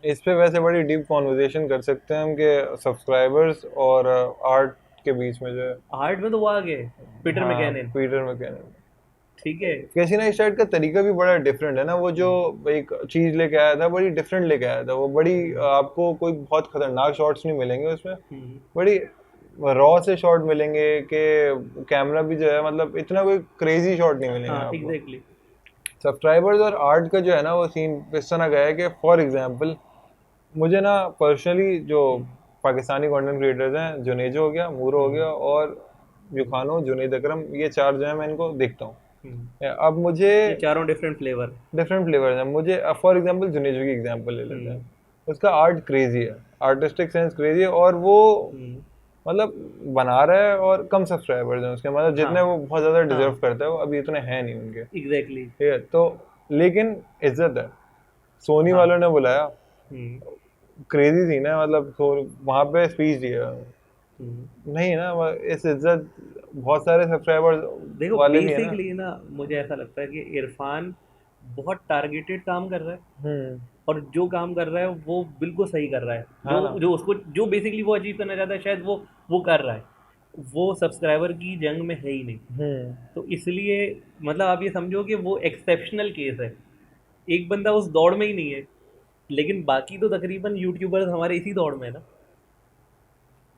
इस पे वैसे बड़ी डीप कॉन्वर्जेशन कर सकते हैं हम कि सब्सक्राइबर्स और आर्ट के बीच में जो है। आर्ट में तो वो आ गए पीटर हाँ, मैकेनिन। पीटर मैकेनिन। ठीक है। कैसी नाइस्टाइट का तरीका भी बड़ा डिफरेंट है ना, वो जो एक चीज लेके आया था बड़ी डिफरेंट लेके आया था वो, बड़ी आपको कोई बहुत खतरनाक शॉट्स नहीं मिलेंगे उसमें, बड़ी रॉ से शॉट मिलेंगे कि कैमरा भी जो है मतलब इतना कोई क्रेजी शॉट नहीं मिलेंगे हाँ आपको। एग्जैक्टली। सब्सक्राइबर्स और आर्ट का जो है ना वो सीन इस तरह का है कि फॉर एग्जांपल मुझे ना पर्सनली जो पाकिस्तानी कंटेंट क्रिएटर्स हैं, जुनेजो हो गया, मूरो हो गया और युखानो, जुनेद अकरम, ये चार जो है मैं इनको देखता हूँ। अब मुझे ये चारों डिफरेंट फ्लेवर। डिफरेंट फ्लेवर्स हैं। मुझे फॉर एग्जांपल जुनेजो की एग्जांपल ले लेते हैं। उसका आर्ट क्रेजी है, आर्टिस्टिक सेंस क्रेजी है, और वो मतलब बना रहा है और कम सब्सक्राइबर्स हैं उसके, मतलब जितने हाँ वो बहुत ज़्यादा डिजर्व हाँ करता है वो अभी इतने हैं नहीं उनके। एग्जैक्टली। ठीक है, तो लेकिन इज्जत है। सोनी हाँ। वालों ने बुलाया, हम्म, क्रेजी थी ना, मतलब तो वहाँ पे स्पीच दिया नहीं ना, इस इज्जत बहुत सारे सब्सक्राइबर्स देखो वाले भी है ना। बेसिकली ना मुझे ऐसा लगता है कि इरफान बहुत टारगेटेड काम कर रहा है, हम्म। और जो काम कर रहा है वो बिल्कुल सही कर रहा है। हाँ ना। जो जो उसको जो बेसिकली वो अचीव करना चाहता है शायद वो कर रहा है। वो सब्सक्राइबर की जंग में है ही नहीं। हम्म। तो इसलिए मतलब आप ये समझो कि वो एक्सेप्शनल केस है। एक बंदा उस दौड़ में ही नहीं है, लेकिन बाकी तो तकरीबन यूट्यूबर्स हमारे इसी दौड़ में है ना।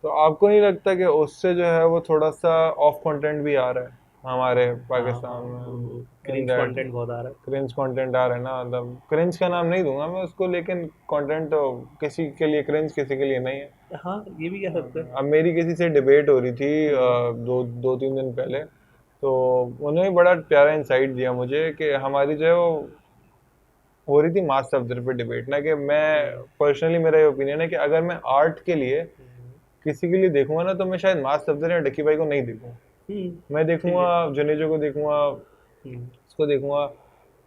तो आपको नहीं लगता कि उससे जो है वो थोड़ा सा ऑफ कंटेंट भी आ रहा है हमारे हाँ पाकिस्तान हाँ, में, इन क्रिंज दैट कंटेंट बहुत आ रहा क्रिंज कंटेंट आ रहा है ना, मतलब क्रिंज का नाम नहीं दूंगा मैं उसको, लेकिन कंटेंट तो किसी के लिए क्रिंज किसी के लिए नहीं है। है। हाँ ये भी कह सकते हैं। अब मेरी किसी से डिबेट हो रही थी हम्म, दो दो तीन दिन पहले, तो उन्होंने बड़ा प्यारा इंसाइट दिया मुझे कि हमारी जो है वो हो रही थी मास सब्जेक्ट पे डिबेट ना, कि मैं हम्म, पर्सनली मेरा ये ओपिनियन है कि अगर मैं आर्ट के लिए हम्म, किसी के लिए देखूंगा ना तो मैं शायद मास सब्जेक्ट या डक्की भाई को नहीं देखूंगा, मैं ठीक देखूंगा है। जनेजो को देखूंगा, हम्म, उसको देखूंगा।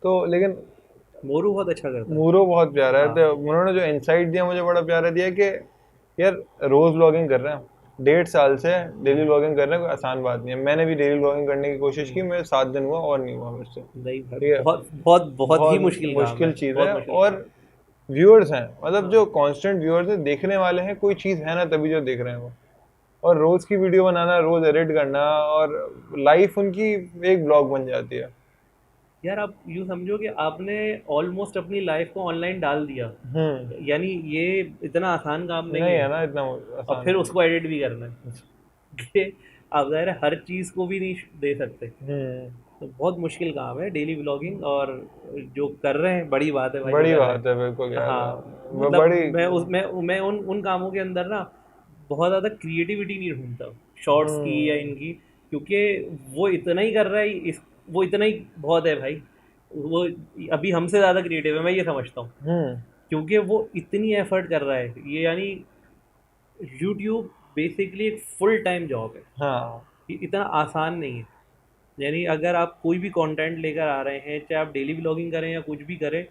तो लेकिन मोरू बहुत अच्छा करता है। मूरो बहुत प्यारा है, हाँ तो उन्होंने जो इंसाइट दिया मुझे बड़ा प्यारा दिया कि यार रोज व्लॉगिंग कर रहे हैं, 1.5 साल से डेली व्लॉगिंग कर रहे हैं, कोई आसान बात नहीं है। मैंने भी डेली व्लॉगिंग करने की कोशिश की, मेरे 7 दिन हुआ और नहीं हुआ मेरे से। नहीं भाई, ठीक है, बहुत बहुत बहुत ही बहुत मुश्किल काम है, मुश्किल चीज़ बहुत है। मुश्किल काम। और व्यूअर्स हैं, मतलब हाँ जो कांस्टेंट व्यूअर्स हैं, देखने वाले हैं, कोई चीज़ है ना तभी जो देख रहे हैं वो। और रोज की वीडियो बनाना, रोज एडिट करना, और लाइफ उनकी एक ब्लॉग बन जाती है। यार, आप यूँ समझो कि आपने ऑलमोस्ट अपनी लाइफ को ऑनलाइन डाल दिया। हम्म। यानी ये इतना आसान काम नहीं नहीं है। है ना, इतना और आसान फिर नहीं उसको एडिट भी करना है कि आप ज़ाहिर है हर चीज़ को भी नहीं दे सकते। है। तो बहुत मुश्किल काम है डेली व्लॉगिंग, और जो कर रहे हैं बड़ी बात है भाई जो बड़ी कर रहे बात है, हैं। बिल्कुल यार। हाँ वो मतलब बड़ी। मैं उन कामों के अंदर ना बहुत ज़्यादा क्रिएटिविटी नहीं ढूंढता, शॉर्ट्स की या हम्म। इनकी, क्योंकि वो इतना ही कर रहा है वो इतना ही बहुत है भाई। वो अभी हमसे ज़्यादा क्रिएटिव है, मैं ये समझता हूँ, हम्म। क्योंकि वो इतनी एफर्ट कर रहा है। ये यानी यूट्यूब बेसिकली एक फुल टाइम जॉब है। हाँ। ये इतना आसान नहीं है। यानी अगर आप कोई भी कंटेंट लेकर आ रहे हैं, चाहे आप डेली व्लॉगिंग करें या कुछ भी करें,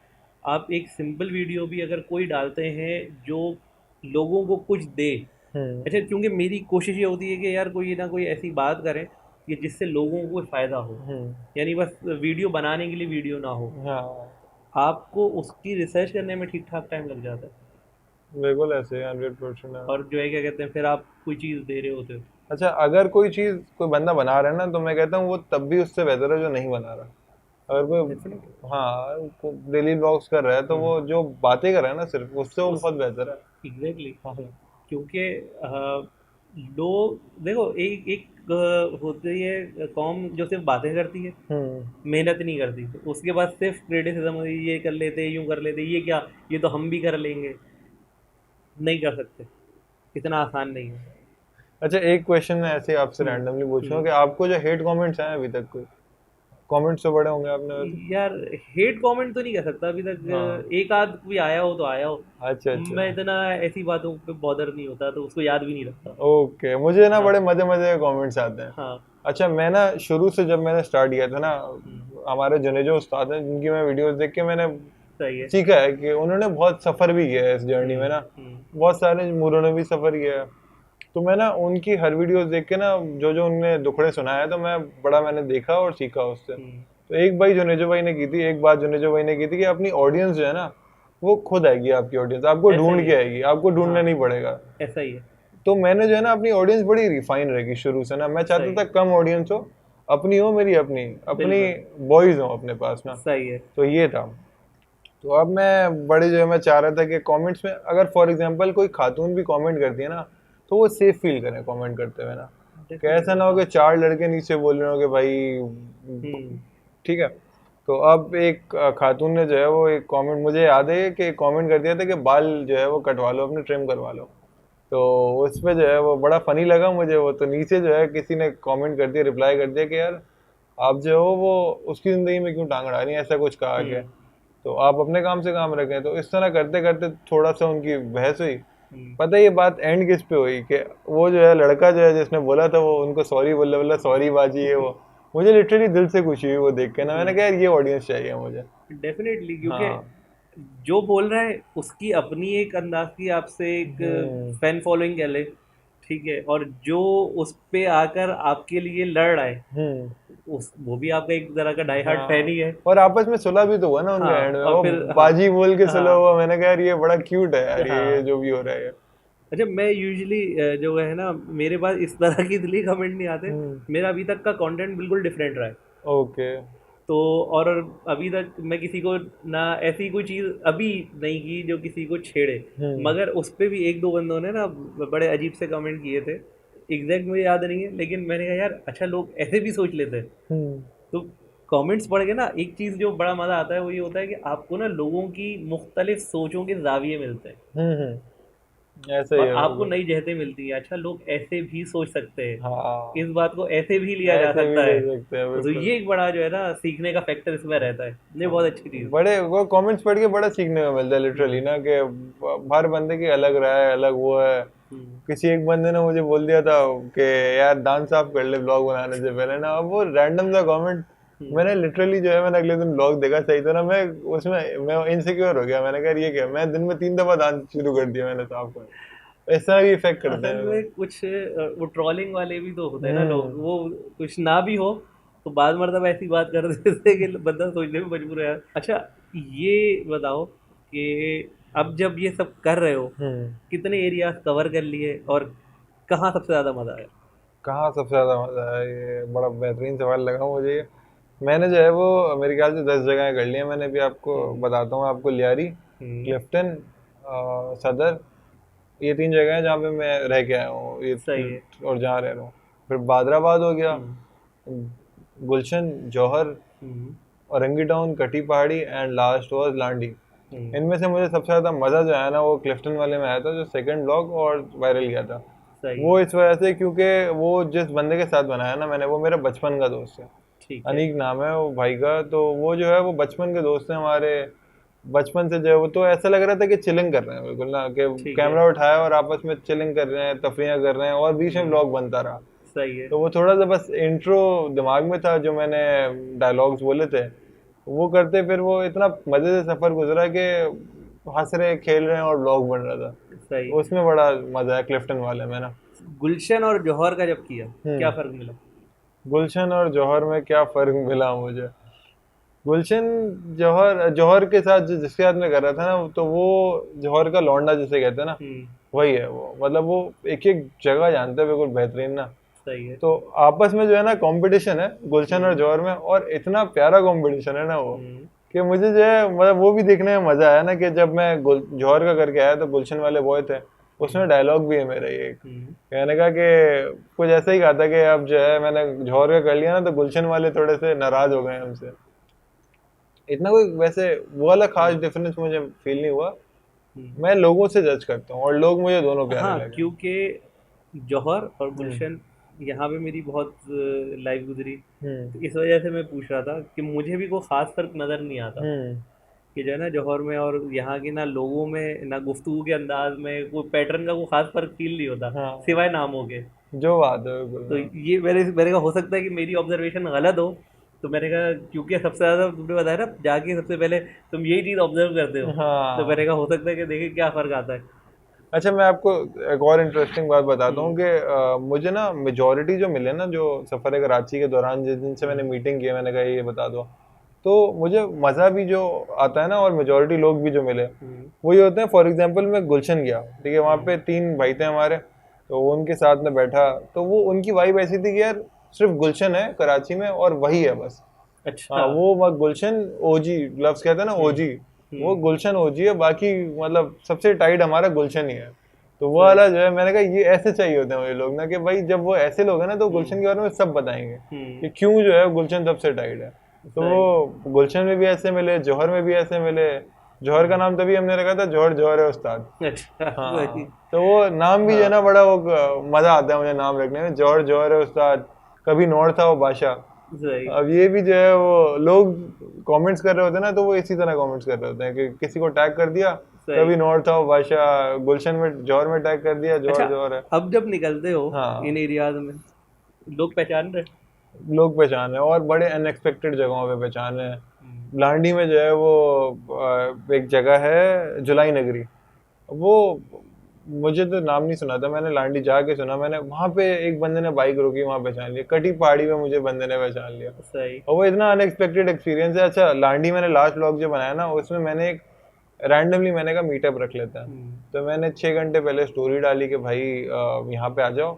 आप एक सिंपल वीडियो भी अगर कोई डालते हैं जो लोगों को कुछ दे। हम्म। अच्छा, क्योंकि मेरी कोशिश ये होती है कि यार कोई ना कोई ऐसी बात करें कि जिससे लोगों को फ़ायदा हो। हम्म। यानी बस वीडियो बनाने के लिए वीडियो ना हो, हाँ, आपको उसकी रिसर्च करने में ठीक ठाक टाइम लग जाता है। बिल्कुल ऐसे 100% है। और जो है क्या कहते हैं, फिर आप कोई चीज़ दे रहे होते हो। अच्छा, अगर कोई चीज़ कोई बंदा बना रहा है ना, तो मैं कहता हूँ वो तब भी उससे बेहतर है जो नहीं बना रहा। अगर डेफिनेटली। कोई, हाँ, डेली ब्लॉग्स कर रहा है तो वो जो बातें कर रहा है ना सिर्फ, उससे वो उस बहुत बेहतर है। एग्जैक्टली। हाँ। क्योंकि लोग देखो, एक एक होती है कौम जो सिर्फ बातें करती है, हम्म। मेहनत नहीं करती, तो उसके बाद सिर्फ क्रिटिसिज्म, ये कर लेते, यूं कर लेते, ये क्या, ये तो हम भी कर लेंगे। नहीं कर सकते, इतना आसान नहीं है। अच्छा, एक क्वेश्चन मैं ऐसे ही आपसे हम्म रैंडमली पूछूंगा हम्म कि आपको जो हेट कमेंट्स हैं अभी तक कोई, कमेंट्स तो बड़े होंगे आपने वैसे। यार हेट कमेंट तो नहीं कह सकता अभी हाँ। तक, एक आध भी आया हो तो आया हो। अच्छा मैं अच्छा। इतना ऐसी बातों पे बॉदर नहीं होता तो उसको याद भी नहीं रखता। ओके, मुझे ना हाँ बड़े मजे मजे के कमेंट्स आते हैं। हाँ। अच्छा, मैं ना शुरू से जब मैंने स्टार्ट किया था ना, हम्म, हमारे जुनेजो उस्ताद हैं जिनकी मैं वीडियोस देख के मैंने सही है। सीखा है कि उन्होंने बहुत सफर भी किया है इस जर्नी में ना। हम्म। बहुत सारे मूरों ने भी सफर किया है। तो मैं ना उनकी हर वीडियोस देख के ना, जो जो उनने दुखड़े सुनाया, तो मैंने देखा और सीखा उससे। हम्म, तो एक भाई जुनेजो भाई ने की थी, एक बात जुनेजो भाई ने की थी कि अपनी ऑडियंस जो है ना, वो खुद आएगी। आपकी ऑडियंस आपको ऐसा ही ढूंढ है। के आएगी, आपको ढूंढना हाँ, नहीं पड़ेगा। ऐसा ही है। तो मैंने जो है ना अपनी ऑडियंस बड़ी रिफाइन रखी शुरू से ना। मैं चाहता सही था है। कम ऑडियंस हो, अपनी हो, मेरी अपनी अपनी बिल्कुल। बॉयज हो अपने पास ना। सही है। तो ये था। तो अब मैं बड़े जो है, मैं चाह रहा था कि कमेंट्स में अगर फॉर एग्जांपल कोई खातून भी कमेंट करती है ना, तो वो सेफ फील करें कमेंट करते हुए ना। कि ऐसा डेफिनेटली ना हो हाँ। कि चार लड़के नीचे बोल रहे हो कि भाई। हम्म। ठीक है। तो अब एक खातून ने जो है वो एक कमेंट, मुझे याद है कि कमेंट कर दिया था कि बाल जो है वो कटवा लो अपने, ट्रिम करवा लो। तो उस पे जो है वो बड़ा फनी लगा मुझे वो। तो नीचे जो है किसी ने कमेंट कर दिया, रिप्लाई कर दिया कि यार आप जो हो वो उसकी ज़िंदगी में क्यों टांग अड़ा रही हैं, ऐसा कुछ कहा के। हम्म। तो आप अपने काम से काम रखें। तो इस तरह करते करते थोड़ा सा उनकी बहस हुई। हम्म। पता है ये बात एंड किस पे हुई कि वो जो है लड़का जो है जिसने बोला था, वो उनको सॉरी बोला, बोला सॉरी बाजी है वो। मुझे लिटरली दिल से खुशी हुई वो देख के ना। मैंने कहा यार ये ऑडियंस चाहिए मुझे। डेफिनेटली, क्योंकि हाँ। जो बोल रहा है उसकी अपनी एक अंदाज की आपसे एक हम्म फैन फॉलोइंग कह ले, ठीक है, और जो उस पे आकर आपके लिए लड़ रहा है हम्म। उस वो भी आपका एक तरह का डाई हार्ट फैन हाँ, ही है। और आपस में सुलह भी तो हुआ ना उनका हाँ, एंड में, और वो फिर हाँ। बाजी बोल के सुलह हाँ हुआ। मैंने कहा यार ये बड़ा क्यूट है यार, ये हाँ। जो भी हो रहा है। अच्छा, मैं यूजुअली जो है ना, मेरे पास इस तरह के इसलिए कमेंट नहीं आते। हम्म। मेरा अभी तक का कंटेंट बिल्कुल डिफरेंट रहा है। ओके। तो और अभी तक मैं किसी को ना ऐसी कोई चीज़ अभी नहीं की जो किसी को छेड़े। हम्म मगर उस पे भी एक दो बंदों ने ना बड़े अजीब से कमेंट किए थे। एग्जैक्ट मुझे याद नहीं है, लेकिन मैंने कहा यार अच्छा लोग ऐसे भी सोच लेते हैं। हम्म तो कमेंट्स पढ़ के ना एक चीज़ जो बड़ा मज़ा आता है वो ये होता है कि आपको ना लोगों की मुख्तलिफ सोचों के जाविये मिलते हैं ऐसा ही और है आपको बिल्कुल। नई जहतें मिलती हैं। अच्छा, लोग ऐसे भी सोच सकते हैं, हाँ, इस बात को ऐसे भी लिया जा ऐसे भी सकता ले है। सकते हैं तो बिल्कुल। ये एक बड़ा जो है ना सीखने का फैक्टर इसमें रहता है, ये बहुत अच्छी चीज़ है। बड़े वो कमेंट्स पढ़ के बड़ा सीखने को मिलता है लिटरली हम्म। ना, कि हर बंदे की अलग राय है, अलग वो है। हम्म। किसी एक बंदे ने मुझे बोल दिया था कि यार दांत साफ कर ले ब्लॉग बनाने से पहले ना। अब वो रैंडम सा कमेंट, हम्म। मैंने लिटरली जो है मैंने अगले दिन ब्लॉग देखा सही तो ना, मैं उसमें मैं इनसिक्योर हो गया। मैंने कहा ये क्या, मैं दिन में 3 दफा दांत शुरू कर दिया मैंने साफ कर। इस तरह भी इफेक्ट करते असल हैं वो। में कुछ वो ट्रोलिंग वाले भी तो होते हैं ना लोग, हम्म वो कुछ ना भी हो तो बाद मर्तब ऐसी बात कर देते हैं कि बंदा सोचने में मजबूर है यार। अच्छा, ये बताओ कि अब जब ये सब कर रहे हो, हम्म कितने एरियाज कवर कर लिए और कहाँ सबसे ज़्यादा मज़ा आया? कहाँ सबसे ज्यादा मजा है, ये बड़ा बेहतरीन सवाल लगा मुझे ये। मैंने जो है वो मेरे ख्याल से 10 जगह कर ली हैं मैंने। भी आपको हम्म। बताता हूँ, आपको लियारी, हम्म। क्लिफ्टन, सदर, ये 3 जगह हैं जहाँ पे मैं रह के आया हूँ ये। सही है। और जहाँ रह रहा हूँ, फिर बादराबाद हो गया, हम्म। गुलशन, जौहर, हम्म। औरंगी टाउन, कटी पहाड़ी, एंड लास्ट वाज लांडी। हम्म। इनमें से मुझे सबसे ज़्यादा मज़ा जो आया ना, वो क्लिफ्टन वाले में आया था, जो सेकंड ब्लॉग और वायरल गया था। सही है। वो इस वजह से क्योंकि वो जिस बंदे के साथ बनाया ना मैंने, वो मेरा बचपन का दोस्त है। ठीक है। अनीक नाम है वो भाई का। तो वो जो है वो बचपन के दोस्त हैं हमारे। बचपन से जो है वो, तो ऐसा लग रहा था कि चिलिंग कर रहे हैं बिल्कुल ना, कि ठीक है। कैमरा उठाया और आपस में चिलिंग कर रहे हैं, तफरियाँ कर रहे हैं, और बीच में हम्म। ब्लॉग बनता रहा। सही है। तो वो थोड़ा सा बस इंट्रो दिमाग में था, जो मैंने डायलॉग्स बोले थे वो करते, फिर वो इतना मज़े से सफ़र गुजरा कि हंस रहे खेल रहे हैं और ब्लॉग बन रहा था। सही। उसमें बड़ा मज़ा है क्लिफ्टन वाले में ना। गुलशन और जौहर का जब किया, क्या हम्म फ़र्क मिला? गुलशन और जौहर में क्या फ़र्क मिला मुझे? गुलशन, जौहर जौहर के साथ जिसके साथ में कर रहा था ना, तो वो जौहर का लौंडा जिसे कहते हैं ना, हम्म। वही है वो। मतलब वो एक एक जगह जानते हैं बिल्कुल बेहतरीन ना। सही है। तो आपस में जो है ना कंपटीशन है गुलशन और हम्म। जौहर में, और इतना प्यारा कंपटीशन है ना वो, हम्म। कि मुझे जो है मतलब वो भी देखने में मजा आया ना, कि जब मैं जौहर का करके आया तो गुलशन वाले बॉय थे। हम्म। उसमें डायलॉग भी है मेरा ये एक। हम्म। मैंने कहा कि कुछ ऐसा ही कहा था कि अब जो है मैंने जौहर का कर लिया ना, तो गुलशन वाले थोड़े से नाराज हो गए हमसे। इतना कोई वैसे वो वाला खास हम्म। डिफरेंस मुझे फील नहीं हुआ। हम्म। मैं लोगों से जज करता हूँ, और लोग मुझे दोनों प्यारे हाँ, लगे। क्योंकि जौहर और हम्म गुलशन यहाँ पे मेरी बहुत लाइफ गुजरी, तो हम्म। इस वजह से मैं पूछ रहा था कि मुझे भी कोई ख़ास फ़र्क नज़र नहीं आता हम्म। कि जो है ना जौहर में और यहाँ की, ना लोगों में ना गुफ्तगू के अंदाज में कोई पैटर्न का कोई ख़ास फ़र्क फील नहीं होता हाँ, सिवाय नामों के। जो बात है बिल्कुल। तो हाँ। ये मैंने कहा हो सकता है कि मेरी ऑब्जर्वेशन गलत हो। तो मैंने कहा क्योंकि सबसे ज़्यादा तुमने बताया ना जाके सबसे पहले तुम यही चीज़ ऑब्जर्व करते हो, तो मैंने हाँ। कहा हो सकता है कि देखें क्या फ़र्क आता है। अच्छा, मैं आपको एक और इंटरेस्टिंग बात बताता हूँ हम्म। कि मुझे ना मेजोरिटी जो मिले ना, जो सफ़र कराची के दौरान जिनसे मैंने हम्म। मीटिंग की है, मैंने कहा ये बता दो, तो मुझे मज़ा भी जो आता है ना, और मेजोरिटी लोग भी जो मिले हम्म। वो ये होते हैं। फॉर एग्जांपल मैं गुलशन गया, ठीक है, वहाँ हम्म। पे 3 भाई थे हमारे, तो वो उनके साथ में बैठा, तो वो उनकी वाइब ऐसी थी कि यार सिर्फ गुलशन है कराची में और वही है बस। हाँ, अच्छा। वो गुलशन ओजी लफ्ज कहते हैं ना, हम्म। ओजी, वो हम्म। गुलशन ओजी है, बाकी मतलब सबसे टाइट हमारा गुलशन ही है। तो वो सही। वाला जो है, मैंने कहा ये ऐसे चाहिए होते हैं मुझे लोग ना, कि भाई जब वो ऐसे लोग हैं ना तो हम्म। गुलशन के बारे में सब बताएंगे हम्म। कि क्यों जो है गुलशन सबसे टाइट है। तो सही। वो गुलशन में भी ऐसे मिले, जौहर में भी ऐसे मिले। जौहर का हम्म। नाम तभी हमने रखा था जौहर जौहर है उस्ताद। अच्छा। सही। हाँ, तो वो नाम भी जो है हाँ। ना बड़ा वो मजा आता है मुझे नाम रखने में, जौहर जौहर है उस्ताद। कभी नौर था वो बादशाह। सही। अब ये भी जो है वो लोग कमेंट्स कर रहे होते हैं ना, तो वो इसी तरह कमेंट्स कर रहे होते हैं कि किसी को टैग कर दिया, सही। कभी नॉर्थ था वो बादशाह, गुलशन में जौहर में टैग कर दिया, अच्छा, जौहर जौहर है। अब जब निकलते हो इन हाँ, एरियाज में लोग पहचान रहे? लोग पहचान रहे हैं, और बड़े अनएक्सपेक्टेड जगहों पे पहचान रहे हैं। हम्म। लांडी में जो है वो एक जगह है जुलाई नगरी, वो मुझे तो नाम नहीं सुना था, मैंने लांडी जाके सुना। मैंने वहां पे एक बंदे ने बाइक रोकी, वहां पहचान लिया। कटी पहाड़ी में मुझे बंदे ने पहचान लिया, सही। और वो इतना अनएक्सपेक्टेड एक्सपीरियंस है। अच्छा, लांडी मैंने लास्ट व्लॉग जो बनाया ना, उसमें मैंने एक रैंडमली मैंने कहा मीटअप रख लेते हैं। हम्म। तो मैंने 6 घंटे पहले स्टोरी डाली कि भाई यहाँ पे आ जाओ,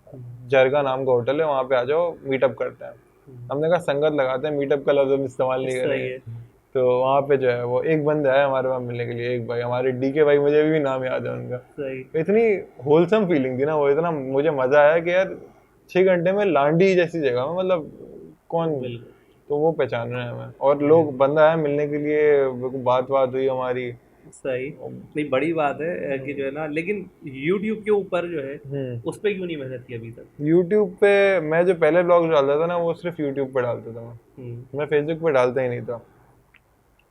हम्म। जरगा नाम का होटल है, वहाँ पे आ जाओ, मीटअप करते हैं। हम्म। हमने कहा संगत लगाते हैं, मीटअप का लफ्ज़ हम इस्तेमाल नहीं सही करेंगे। है। तो वहाँ पे जो है वो एक बंदा है हमारे वहाँ मिलने के लिए, एक भाई हमारे डीके भाई, मुझे भी नाम याद है उनका। सही। तो इतनी होलसम फीलिंग थी ना वो, इतना मुझे मज़ा आया कि यार 6 घंटे में लांडी जैसी जगह में, मतलब कौन, बिल्कुल। तो वो पहचान रहे हैं हमें, और लोग हम्म। बंदा है मिलने के लिए, बात बात हुई हमारी। सही। नहीं, बड़ी बात है कि जो है ना, लेकिन यूट्यूब के ऊपर जो है हम्म। उस पर क्यों नहीं मेहनत की अभी तक? यूट्यूब पे मैं जो पहले ब्लॉग डालता था ना, वो सिर्फ यूट्यूब पे डालता था हम्म। मैं फेसबुक पे डालता ही नहीं था।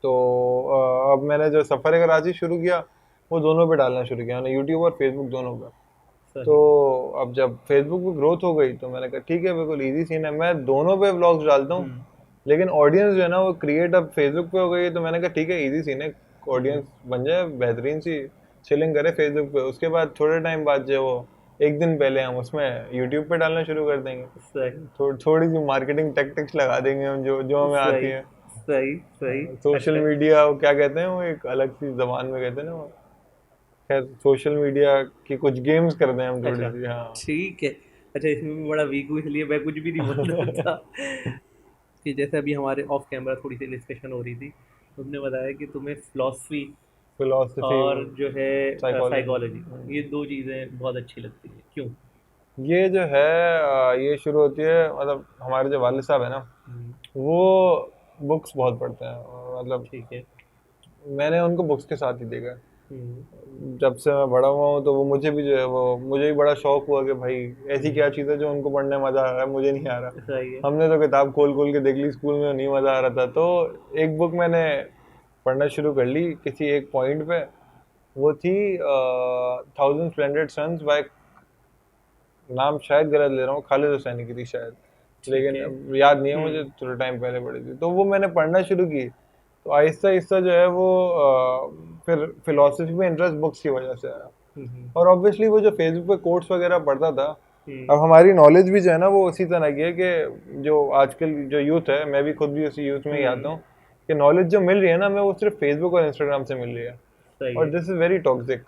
तो अब मैंने जो सफ़र कराची शुरू किया, वो दोनों पे डालना शुरू किया, मैंने यूट्यूब और फेसबुक दोनों पे। तो सही। अब जब फेसबुक पे ग्रोथ हो गई, तो मैंने कहा ठीक है, बिल्कुल इजी सीन है, मैं दोनों पे ब्लॉग्स डालता हूँ। हम्म। लेकिन ऑडियंस जो है ना वो क्रिएट अब फेसबुक पे हो गई है, तो मैंने कहा ठीक है, इजी सीन है, हम्म। ऑडियंस बन जाए बेहतरीन सी, चिलिंग करे फेसबुक पे, उसके बाद थोड़े टाइम बाद जो है वो एक दिन पहले हम उसमें यूट्यूब पे डालना शुरू कर देंगे। सही। थोड़ी सी मार्केटिंग टेक्टिक्स लगा देंगे हम, जो जो हमें आती सही। है। सही। सही। सोशल अच्छा। मीडिया वो क्या कहते हैं, वो एक अलग सी जबान में कहते हैं ना वो, खैर सोशल मीडिया की कुछ गेम्स करते हैं हम थोड़ी अच्छा। सी। हाँ। ठीक है। अच्छा, इसमें मैं बड़ा वीक हूँ इसलिए मैं कुछ भी नहीं बोल सकता। कि जैसे अभी हमारे ऑफ कैमरा थोड़ी सी डिस्कशन हो रही थी, तुमने बताया कि तुम्हें फिलॉसफी फिलोसफी, और जो है साइकोलॉजी। साइकोलॉजी, ये दो चीज़ें बहुत अच्छी लगती हैं, क्यों? ये जो है ये शुरू होती है, मतलब हमारे जो वालिद साहब है ना, हम्म। वो बुक्स बहुत पढ़ते हैं, मतलब ठीक है। मैंने उनको बुक्स के साथ ही देखा है। हम्म। जब से मैं बड़ा हुआ हूँ, तो वो मुझे भी जो है वो, मुझे भी बड़ा शौक हुआ कि भाई ऐसी क्या हम्म। चीज़ है जो उनको पढ़ने में मज़ा आ रहा है, मुझे नहीं आ रहा। सही है। हमने तो किताब खोल खोल के देख ली स्कूल में, नहीं मज़ा आ रहा था, तो एक बुक मैंने पढ़ना शुरू कर ली किसी एक पॉइंट पे। वो थी 1000 स्प्लेंडेड सन्स बाय, नाम शायद गलत ले रहा हूँ, खालिद हुसैनी की थी शायद, ठीक लेकिन है। अब याद नहीं है मुझे, हम्म। थोड़ा टाइम पहले पढ़ी थी। तो वो मैंने पढ़ना शुरू की, तो आहिस्ता आहिस्ता जो है वो फिर फिलोसफी में इंटरेस्ट बुक्स की वजह से आया। हम्म। और ऑब्वियसली वो जो फेसबुक पे कोट्स वगैरह पढ़ता था, हम्म। अब हमारी नॉलेज भी जो है ना वो उसी तरह की है कि जो आजकल जो यूथ है, मैं भी खुद भी उसी यूथ में ही आता हम्म। हूँ, कि नॉलेज जो मिल रही है ना, मैं वो सिर्फ फेसबुक और इंस्टाग्राम से मिल रही है, सही और है। This is very toxic.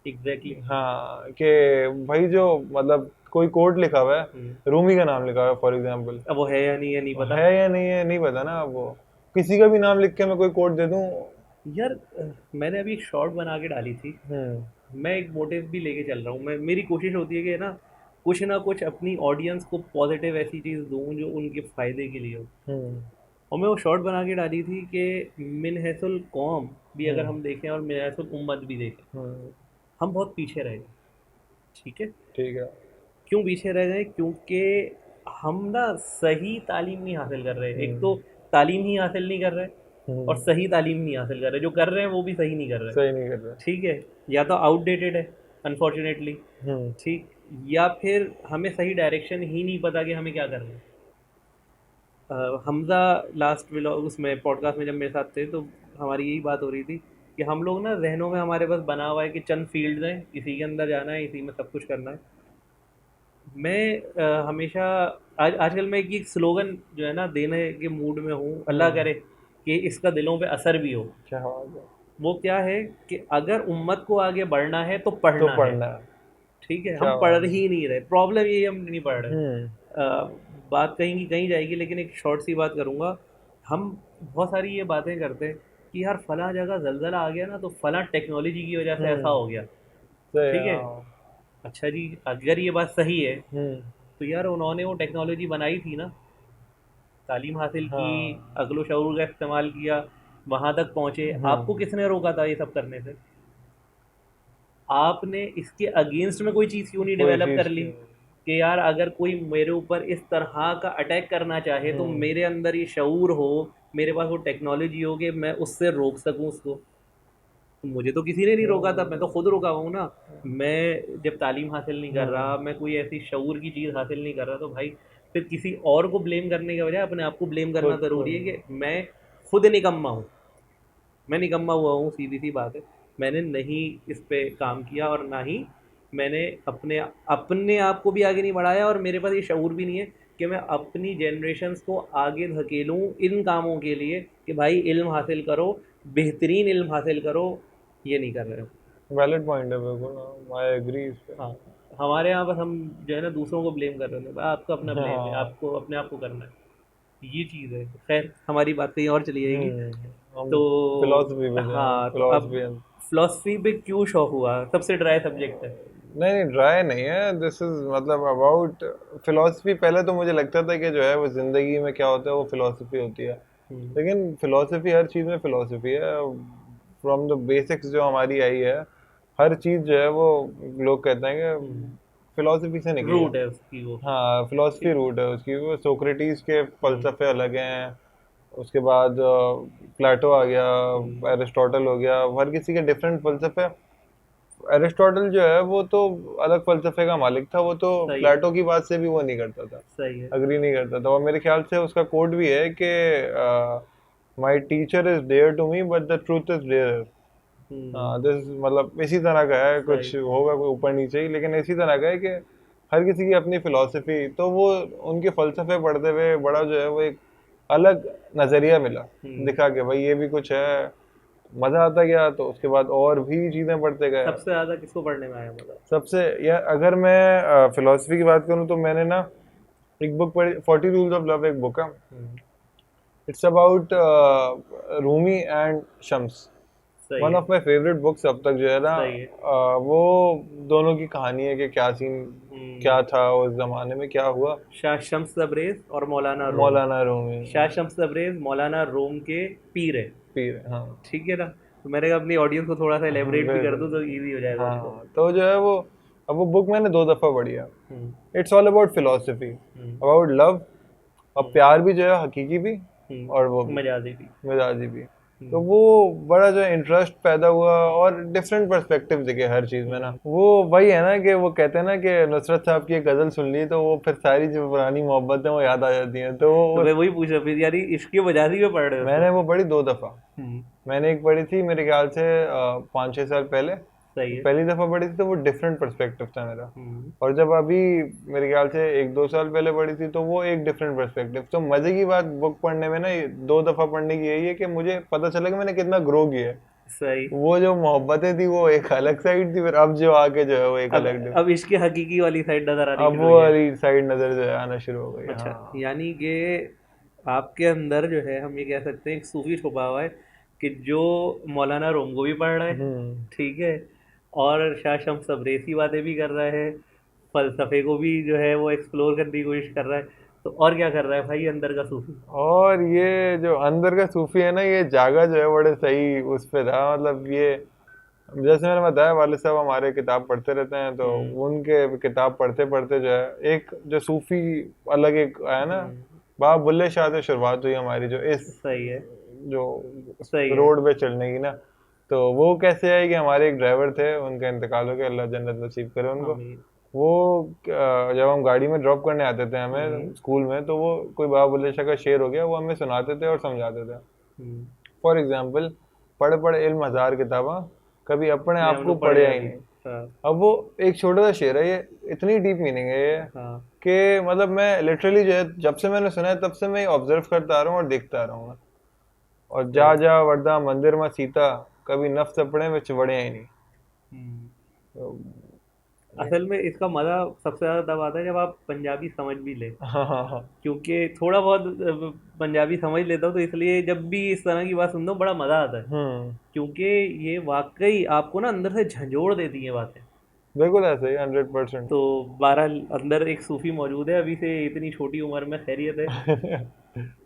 Exactly. हाँ, कि भाई जो मतलब कोई कोड लिखा हुआ है, हम्म। रूमी का नाम लिखा हुआ है फॉर एग्जाम्पल, अब वो है या नहीं है नहीं पता। है या नहीं है नहीं पता ना। अब वो किसी का भी नाम लिख के मैं कोई कोड दे दूँ। यार मैंने अभी एक शॉर्ट बना के डाली थी। हम्म। मैं एक मोटिव भी लेके चल रहा हूँ, मैं मेरी कोशिश होती है कि ना कुछ अपनी ऑडियंस को पॉजिटिव ऐसी चीज़ दूँ जो उनके फ़ायदे के लिए हो। हम्म। और मैं वो शॉर्ट बना के डाली थी कि मिन हैसुल कौम भी अगर हम्म। हम देखें और मिन हैसुल उम्मत भी देखें, हम्म। हम बहुत पीछे रह गए। ठीक है। ठीक है। क्यों पीछे रह गए? क्योंकि हम ना सही तालीम नहीं हासिल कर रहे। एक तो तालीम ही हासिल नहीं कर रहे, और सही तालीम नहीं हासिल कर रहे। जो कर रहे हैं वो भी सही नहीं कर रहे। सही नहीं कर रहा। ठीक है, या तो आउटडेटेड है अनफॉर्चुनेटली, ठीक, या फिर हमें सही डायरेक्शन ही नहीं पता कि हमें क्या करना है। हमज़ा लास्ट व्लॉग उसमें पॉडकास्ट में जब मेरे साथ थे तो हमारी यही बात हो रही थी कि हम लोग ना जहनों में हमारे पास बना हुआ है कि चंद फील्ड्स हैं, इसी के अंदर जाना है, इसी में सब कुछ करना है। मैं हमेशा आजकल मैं एक स्लोगन जो है ना देने के मूड में हूँ, अल्लाह करे कि इसका दिलों पे असर भी हो। क्या बात है। वो क्या है कि अगर उम्मत को आगे बढ़ना है तो तो पढ़ना है। पढ़ना है। ठीक है, हम क्या पढ़ बात है। ही नहीं रहे। प्रॉब्लम ये है, हम नहीं पढ़ रहे। हम्म। बात कहीं की कहीं जाएगी, लेकिन एक शॉर्ट सी बात करूँगा। हम बहुत सारी ये बातें करते हैं कि यार फलां जगह जलजला आ गया ना, तो फलां टेक्नोलॉजी की वजह से ऐसा हो गया। सही। ठीक है, हाँ। अच्छा जी, अगर ये बात सही है हम्म। तो यार उन्होंने वो टेक्नोलॉजी बनाई थी ना, तालीम हासिल की, हाँ। अक्ल शऊर का इस्तेमाल किया, वहाँ तक पहुँचे। आपको किसने रोका था ये सब करने से? आपने इसके अगेंस्ट में कोई चीज़ क्यों नहीं कोई डेवलप चीज कर ली की। कि यार अगर कोई मेरे ऊपर इस तरह का अटैक करना चाहे तो मेरे अंदर ये शऊर हो, मेरे पास वो टेक्नोलॉजी हो कि मैं उससे रोक सकूं उसको। तो मुझे तो किसी ने नहीं रोका था, मैं तो खुद रोका हूँ ना। मैं जब तालीम हासिल नहीं कर रहा, मैं कोई ऐसी शऊर की चीज़ हासिल नहीं कर रहा, तो भाई फिर किसी और को ब्लेम करने के बजाय अपने आप को ब्लेम करना खुद ज़रूरी है खुद। कि मैं खुद निकम्मा हूँ। मैं निकम्मा हुआ हूँ, सीधी सी बात है। मैंने नहीं इस पे काम किया, और ना ही मैंने अपने अपने आप को भी आगे नहीं बढ़ाया, और मेरे पास ये शऊर भी नहीं है कि मैं अपनी जनरेशन्स को आगे धकेलूँ इन कामों के लिए कि भाई इल्म हासिल करो, बेहतरीन इल्म हासिल करो। ये नहीं कर रहे हो। वैलिड पॉइंट है बिल्कुल, आई एग्री इस पे। हाँ, हमारे यहाँ बस हम जो है ना दूसरों को ब्लेम कर रहे हैं, भाई आपका अपना ब्लेम है, हाँ। आपको अपने आप को करना है। ये चीज़ है। खैर, हमारी बात कहीं और चली जाएगी। हम तो फिलोसफी पे जाएं, हाँ, तो अब फिलोसफी। फिलॉसफी पे क्यों शौक हुआ? सबसे ड्राई सब्जेक्ट है। नहीं नहीं, ड्राई नहीं है, दिस इज मतलब अबाउट फिलोसफी। पहले तो मुझे लगता था कि जो है वो जिंदगी में क्या होता है वो फिलोसफी होती है, हम्म, लेकिन फिलोसफी हर चीज़ में फिलोसफी है। फ्रॉम द बेसिक्स जो हमारी आई है, हर चीज़ जो है वो लोग कहते हैं कि फिलोसफी से निकली है। रूट है उसकी वो। हाँ, फिलोसफी ठीक। रूट है उसकी। वो सोक्रेटिस के हम्म, फलसफे अलग हैं, उसके बाद प्लेटो आ गया, हम्म, एरिस्टोटल हो गया, हर किसी के डिफरेंट फलसफे। एरिस्टोटल जो है वो तो अलग फलसफे का मालिक था, वो तो सही है, प्लेटो की बात से भी वो नहीं करता था, सही है। अग्री नहीं करता था। और मेरे ख्याल से उसका कोड भी है कि my teacher is dear to me but the truth is dear. Hmm, हाँ, दिस मतलब इसी तरह का है, सही। कुछ होगा कोई ऊपर नीचे ही, लेकिन इसी तरह का है कि हर किसी की अपनी फिलॉसफी। तो वो उनके फलसफे पढ़ते हुए बड़ा जो है वो एक अलग नजरिया मिला, हम्म, दिखा के भाई ये भी कुछ है। मजा आता गया, तो उसके बाद और भी चीजें पढ़ते गए। सबसे ज़्यादा किसको पढ़ने में आया मज़ा? सबसे, या अगर मैं फिलोसफी की बात करूं तो मैंने ना एक बुक पढ़ी, 40 रूल्स ऑफ लव, एक बुक है। Hmm, it's about Rumi and Shams. सही वन है, ऑफ माई फेवरेट बुक्स अब तक जो है ना। सही है। वो दोनों की कहानी है कि क्या सीन हम्म, क्या था उस जमाने में, क्या हुआ। शाह शम्स तबरेज़ और मौलाना रूम। मौलाना रूमी। शाह शम्स तबरेज़ मौलाना रूम के पीर है। पीर, हाँ। ठीक है ना? तो मैंने कहा अपनी ऑडियंस को थोड़ा सा एलेबरेट भी कर बिल्कुल। दूँ तो ईजी हो जाएगा उनको। हाँ, तो जो है वो, अब वो बुक मैंने 2 दफा पढ़ी है। Hmm, it's all about philosophy, hmm, about love. और हम्म, प्यार भी जो है हकीकी भी, और वो भी मजाजी भी। मिजाजी भी। तो हम्म, वो बड़ा जो इंटरेस्ट पैदा हुआ, और डिफरेंट पर्सपेक्टिव दिखे हर चीज में ना। हम्म। वो वही है ना कि वो कहते हैं ना कि नुसरत साहब की एक गजल सुन ली तो वो फिर सारी जो पुरानी मोहब्बतें वो याद आ जाती हैं, तो तो वो मैं वही पूछ रहा फिर, यानी इश्क की मजाजी में पढ़ रहे हो मैंने उसको? वो पढ़ी 2 दफा। हम्म, मैंने एक पढ़ी थी मेरे ख्याल से 5-6 साल पहले, सही तो है। पहली दफा पढ़ी थी तो वो डिफरेंट पर्सपेक्टिव था मेरा। हम्म, और जब अभी मेरे ख्याल से 1-2 साल पहले पढ़ी थी तो वो एक डिफरेंट पर्सपेक्टिव। तो मजे की बात बुक पढ़ने में ना, ये 2 दफा पढ़ने की यही है कि मुझे पता चला कि मैंने कितना ग्रो किया है। सही। वो जो मोहब्बतें थी वो एक अलग साइड थी, फिर अब जो आके जो है वो एक अब अलग अब इश्क की हकीकी वाली साइड नजर आनी अब शुरू वो हुई है। वाली साइड नजर जो है आना शुरू हो गई। अच्छा, हाँ। यानी कि आपके अंदर जो है, हम ये कह सकते हैं, एक सूफी छुपा हुआ है कि जो मौलाना रूम को भी पढ़ रहा है, हम्म। ठीक है, और शाह शम्स तबरेज़ी बातें भी कर रहा है, फलसफे को भी जो है वो एक्सप्लोर करने की कोशिश कर रहा है। तो और क्या कर रहा है भाई अंदर का सूफी? और ये जो अंदर का सूफी है ना, ये जागा जो है बड़े सही उस पे था, मतलब ये जैसे मैंने बताया वालिद साहब हमारे किताब पढ़ते रहते हैं, तो उनके किताब पढ़ते पढ़ते जो है एक जो सूफी अलग एक आया ना, बाबा बुल्ले शाह से शुरुआत हुई हमारी जो इस सही है, जो सही है। रोड पे चलने की ना। तो वो कैसे है कि हमारे एक ड्राइवर थे, उनका इंतकाल हो गया, अल्लाह जन्नत नसीब करे उनको। आमीन। वो जब हम गाड़ी में ड्रॉप करने आते थे हमें स्कूल में, तो वो कोई बाबा बुल्ले शाह का शेर हो गया, वो हमें सुनाते थे और समझाते थे। हम्म, फॉर एग्जाम्पल, पढ़ पढ़ इल्म हजार किताबा, कभी अपने नहीं आप हम को लोग पढ़े पढ़े ही अभी। नहीं। हाँ अब वो एक छोटा सा शेर है, ये इतनी डीप मीनिंग है ये, हाँ। कि मतलब मैं लिटरली जो है जब से मैंने सुना है तब से मैं ऑब्जर्व करता आ रहा हूँ और देखता आ रहा हूँ। और सही। जा जा वरदा मंदिर में सीता, कभी नफ्स अपने में चिवड़े ही नहीं। हम्म। तो असल में इसका मज़ा सबसे ज़्यादा तब आता है जब आप पंजाबी समझ भी ले, हाँ हाँ हाँ। क्योंकि थोड़ा बहुत पंजाबी समझ लेता हूँ, तो इसलिए जब भी इस तरह की बात सुनता हूँ बड़ा मज़ा आता है, हम्म। क्योंकि ये वाकई आपको ना अंदर से झंझोड़ देती हैं बातें। बिल्कुल ऐसे ही 100%। तो बहरहाल अंदर एक सूफी मौजूद है अभी से, इतनी छोटी उम्र में, खैरियत है।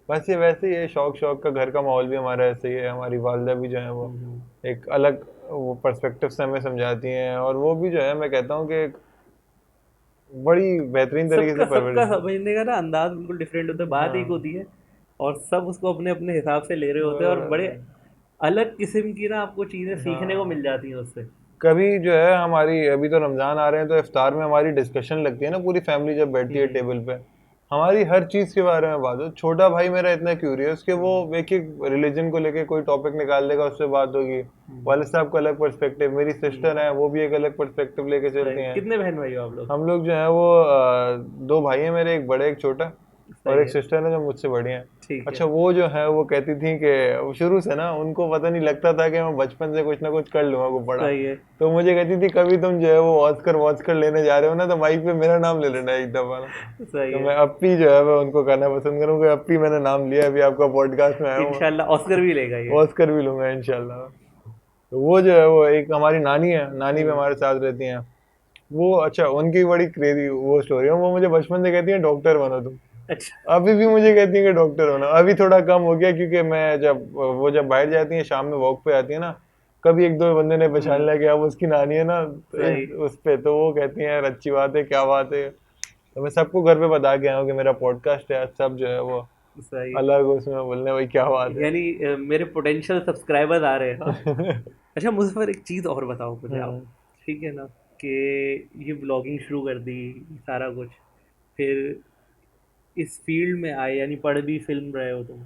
बस ये वैसे ही है, शौक शौक का घर का माहौल भी हमारा ऐसे ही है। हमारी वालदा भी जो है वो हम्म। एक अलग वो पर्सपेक्टिव से हमें समझाती हैं, और वो भी जो है मैं कहता हूँ कि एक बड़ी बेहतरीन तरीके से सबका परवरिश सबका दी। समझने का ना अंदाज बिल्कुल डिफरेंट होता है, बात एक हाँ। होती है और सब उसको अपने अपने हिसाब से ले रहे होते हैं, और बड़े वो- अलग किस्म की ना आपको चीज़ें सीखने को मिल हाँ। जाती हैं उससे। कभी जो है हमारी, अभी तो रमजान आ रहे हैं, तो इफ्तार में हमारी डिस्कशन लगती है ना, पूरी फैमिली जब बैठती है हम्म। टेबल पे, हमारी हर चीज के बारे में बात हो। छोटा भाई मेरा इतना क्यूरियस कि वो हम्म। एक एक रिलीजन को लेके कोई टॉपिक निकाल देगा, उससे बात होगी। हम्म। वालिद साहब का अलग पर्सपेक्टिव, मेरी सिस्टर हम्म। है वो भी एक अलग पर्सपेक्टिव लेके चलती सही। हैं। कितने बहन भाई हो आप लोग? हम लोग जो है वो दो भाई हैं मेरे, एक बड़े एक छोटा, और सही एक है। सिस्टर है जो मुझसे बड़ी हैं। ठीक है। अच्छा, वो जो है वो कहती थी कि वो शुरू से ना उनको पता नहीं लगता था कि मैं बचपन से कुछ ना कुछ कर लूंगा को बड़ा। सही है। तो मुझे कहती थी कभी तुम जो है वो ऑस्कर वॉस्कर लेने जा रहे हो ना, तो माइक पे मेरा नाम ले लेना एक दफा ना। सही तो है। मैं अप्पी जो है मैं उनको कहना पसंद करूंगा, अप्पी मैंने नाम लिया, अभी आपका पॉडकास्ट में आया हूँ, इंशाल्लाह ऑस्कर भी लेगा ये। ऑस्कर भी लूंगा इंशाल्लाह। तो वो जो है वो एक हमारी नानी है, नानी भी हम्म। हमारे साथ रहती हैं। वो अच्छा, उनकी बड़ी क्रेजी वो स्टोरी है, वो मुझे बचपन से कहती है डॉक्टर बनो तुम। अच्छा। अभी भी मुझे कहती है कि डॉक्टर होना। अभी थोड़ा कम हो गया, क्योंकि मैं जब वो जब बाहर जाती है शाम में वॉक पे आती है ना, कभी एक दो बंदे ने पहचान हम्म। लिया कि अब उसकी नानी है ना, तो सही। उस पे तो वो कहती है यार अच्छी बात है, क्या बात है। तो मैं सबको घर पे बता के आया हूँ कि मेरा पॉडकास्ट है, सब जो है वो सही। अलग उसमें बोलने भाई क्या बात है। यानी मेरे पोटेंशियल सब्सक्राइबर्स आ रहे हैं, हाँ। अच्छा मुझे एक चीज़ और बताओ मुझे आप, हम्म। ठीक है ना, कि ये ब्लॉगिंग शुरू कर दी, सारा कुछ, फिर इस फील्ड में आए, यानी पढ़ भी फिल्म रहे हो तुम,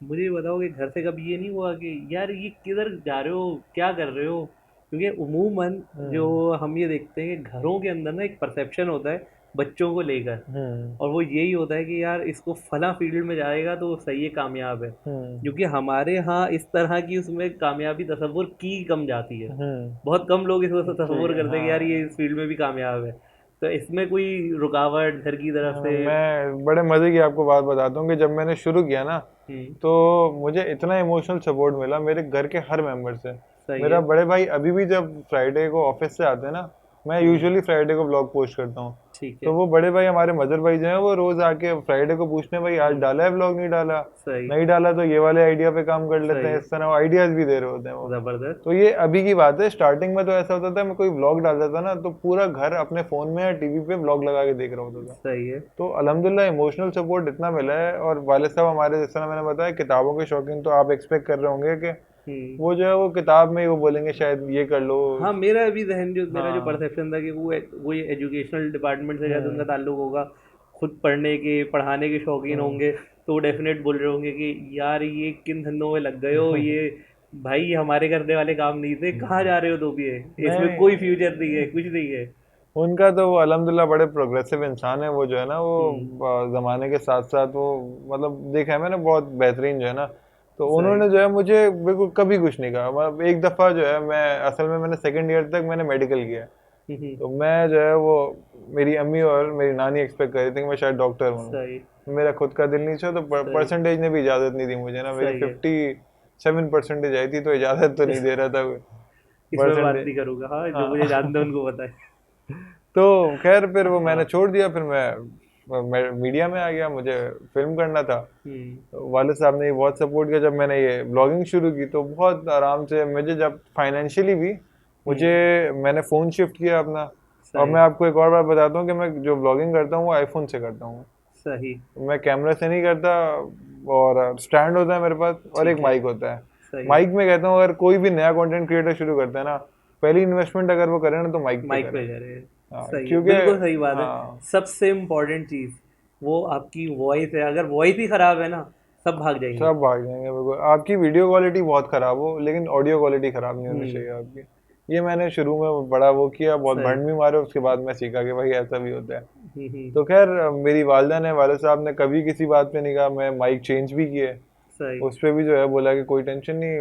मुझे ये बताओ कि घर से कभी ये नहीं हुआ कि यार ये किधर जा रहे हो, क्या कर रहे हो? क्योंकि उमूमन जो हम्म। हम ये देखते हैं कि घरों के अंदर ना एक परसेप्शन होता है बच्चों को लेकर, हम्म। और वो यही होता है कि यार इसको फला फील्ड में जाएगा तो वो सही है, कामयाब है। हम्म। क्योंकि हमारे यहाँ इस तरह की उसमें कामयाबी तस्वुर की कम जाती है, हम्म। बहुत कम लोग इसको ठीक तस्वुर है। करते हैं कि यार ये हाँ। इस फील्ड में भी कामयाब है। तो इसमें कोई रुकावट घर की तरफ हाँ, से? मैं बड़े मजे की आपको बात बताता हूँ कि जब मैंने शुरू किया ना, हम्म। तो मुझे इतना इमोशनल सपोर्ट मिला मेरे घर के हर मेंबर से। सही मेरा है। बड़े भाई अभी भी जब फ्राइडे को ऑफिस से आते हैं ना, मैं हम्म। यूजुअली फ्राइडे को ब्लॉग पोस्ट करता हूँ। ठीक तो है। वो बड़े भाई हमारे मदर भाई जो हैं वो रोज आके फ्राइडे को पूछते हैं भाई आज हम्म। डाला है ब्लॉग, नहीं डाला, सही। नहीं डाला तो ये वाले आइडिया पे काम कर लेते सही हैं, है। इस तरह आइडियाज भी दे रहे होते हैं वो। ज़बरदस्त। तो ये अभी की बात है, स्टार्टिंग में तो ऐसा होता था मैं कोई ब्लॉग डालता था ना, तो पूरा घर अपने फोन में या टीवी पे ब्लॉग लगा के देख रहा होता था। सही है। तो अल्हम्दुलिल्लाह इमोशनल सपोर्ट इतना मिला है। और वालिद साहब हमारे, जिस तरह मैंने बताया, किताबों के शौकीन, तो आप एक्सपेक्ट कर रहे होंगे कि हम्म। वो जो है वो किताब में ही वो बोलेंगे शायद ये कर लो। हाँ, मेरा भी जहन जो मेरा जो हाँ। परसेप्शन था कि वो ये एजुकेशनल डिपार्टमेंट से शायद उनका हम्म। ताल्लुक होगा, खुद पढ़ने के पढ़ाने के शौकीन होंगे, तो वो डेफिनेट बोल रहे होंगे कि यार ये किन धंधों में लग गए हो, ये भाई ये हमारे करने वाले काम नहीं थे, कहाँ जा रहे हो तुम, ये इसमें कोई फ्यूचर नहीं है, नहीं, कुछ नहीं है। उनका तो वो अल्हम्दुलिल्लाह बड़े प्रोग्रेसिव इंसान है वो, जो है ना वो हम्म। ज़माने के साथ साथ वो, मतलब देखा है मैंने बहुत बेहतरीन जो है ना। तो सही। उन्होंने जो है मुझे बिल्कुल कभी कुछ नहीं कहा। मतलब एक दफ़ा जो है, मैं असल में मैंने सेकंड ईयर तक मैंने मेडिकल किया। हम्म। तो मैं जो है वो, मेरी अम्मी और मेरी नानी एक्सपेक्ट कर रही थी कि मैं शायद डॉक्टर बनूँ। सही। मेरा खुद का दिल नहीं था, तो सही। परसेंटेज ने भी इजाज़त नहीं दी मुझे ना, मेरी सही है। 57% आई थी, तो इजाज़त तो नहीं दे रहा था इसमें बात परसेंटेज। नहीं करूँगा, हाँ, जो मुझे हाँ। जानते हैं उनको पता है। तो खैर फिर वो मैंने हाँ। छोड़ दिया, फिर मैं मीडिया में आ गया, मुझे फिल्म करना था। हम्म। तो वालिद साहब ने बहुत सपोर्ट किया जब मैंने ये ब्लॉगिंग शुरू की, तो बहुत आराम से मुझे, जब फाइनेंशियली भी मुझे मैंने फ़ोन शिफ्ट किया अपना, और सही मैं आपको एक और बात बताता हूँ कि मैं जो ब्लॉगिंग करता हूँ वो आईफोन से करता हूँ। सही मैं कैमरा से नहीं करता, और स्टैंड होता है मेरे पास और एक ठीक है माइक होता है। सही है माइक में कहता हूँ अगर कोई भी नया कंटेंट क्रिएटर शुरू करता है ना, पहली इन्वेस्टमेंट अगर वो करे ना तो माइक पे माइक करे। पे करे हाँ, सही है क्योंकि बिल्कुल सही बात है हाँ सबसे इम्पोर्टेंट चीज़ वो आपकी वॉइस है अगर वॉइस ही खराब है ना सब भाग जाएंगे सब भाग जाएंगे बिल्कुल। आपकी वीडियो क्वालिटी बहुत खराब हो लेकिन ऑडियो क्वालिटी खराब नहीं होनी हम्म चाहिए आपकी। ये मैंने शुरू में बड़ा वो किया, बहुत सही भंड भी मारे, उसके बाद मैं सीखा कि भाई ऐसा भी होता है। हम्म। तो खैर मेरी वालदा ने, वाले साहब ने कभी किसी बात पे नहीं कहा। मैं माइक चेंज भी किए, सही उस पे भी जो है बोला कि कोई टेंशन नहीं,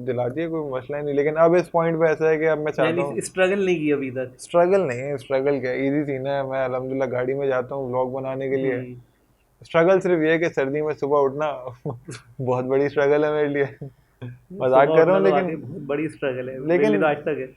दिला दिए, कोई मसला ही नहीं। लेकिन अब इस पॉइंट पे ऐसा है कि अब मैं चाहता यानी हूँ, स्ट्रगल नहीं की अभी तक स्ट्रगल नहीं है, स्ट्रगल क्या, इजी सीन है। मैं अल्हम्दुलिल्लाह गाड़ी में जाता हूँ व्लॉग बनाने के लिए। हम्म स्ट्रगल सिर्फ ये है कि सर्दी में सुबह उठना बहुत बड़ी स्ट्रगल है मेरे लिए। मजाक सुबह कर रहा उठना हूँ तो लेकिन, वाकई बहुत बड़ी स्ट्रगल है मेरे लिए लेकिन तो आज तक है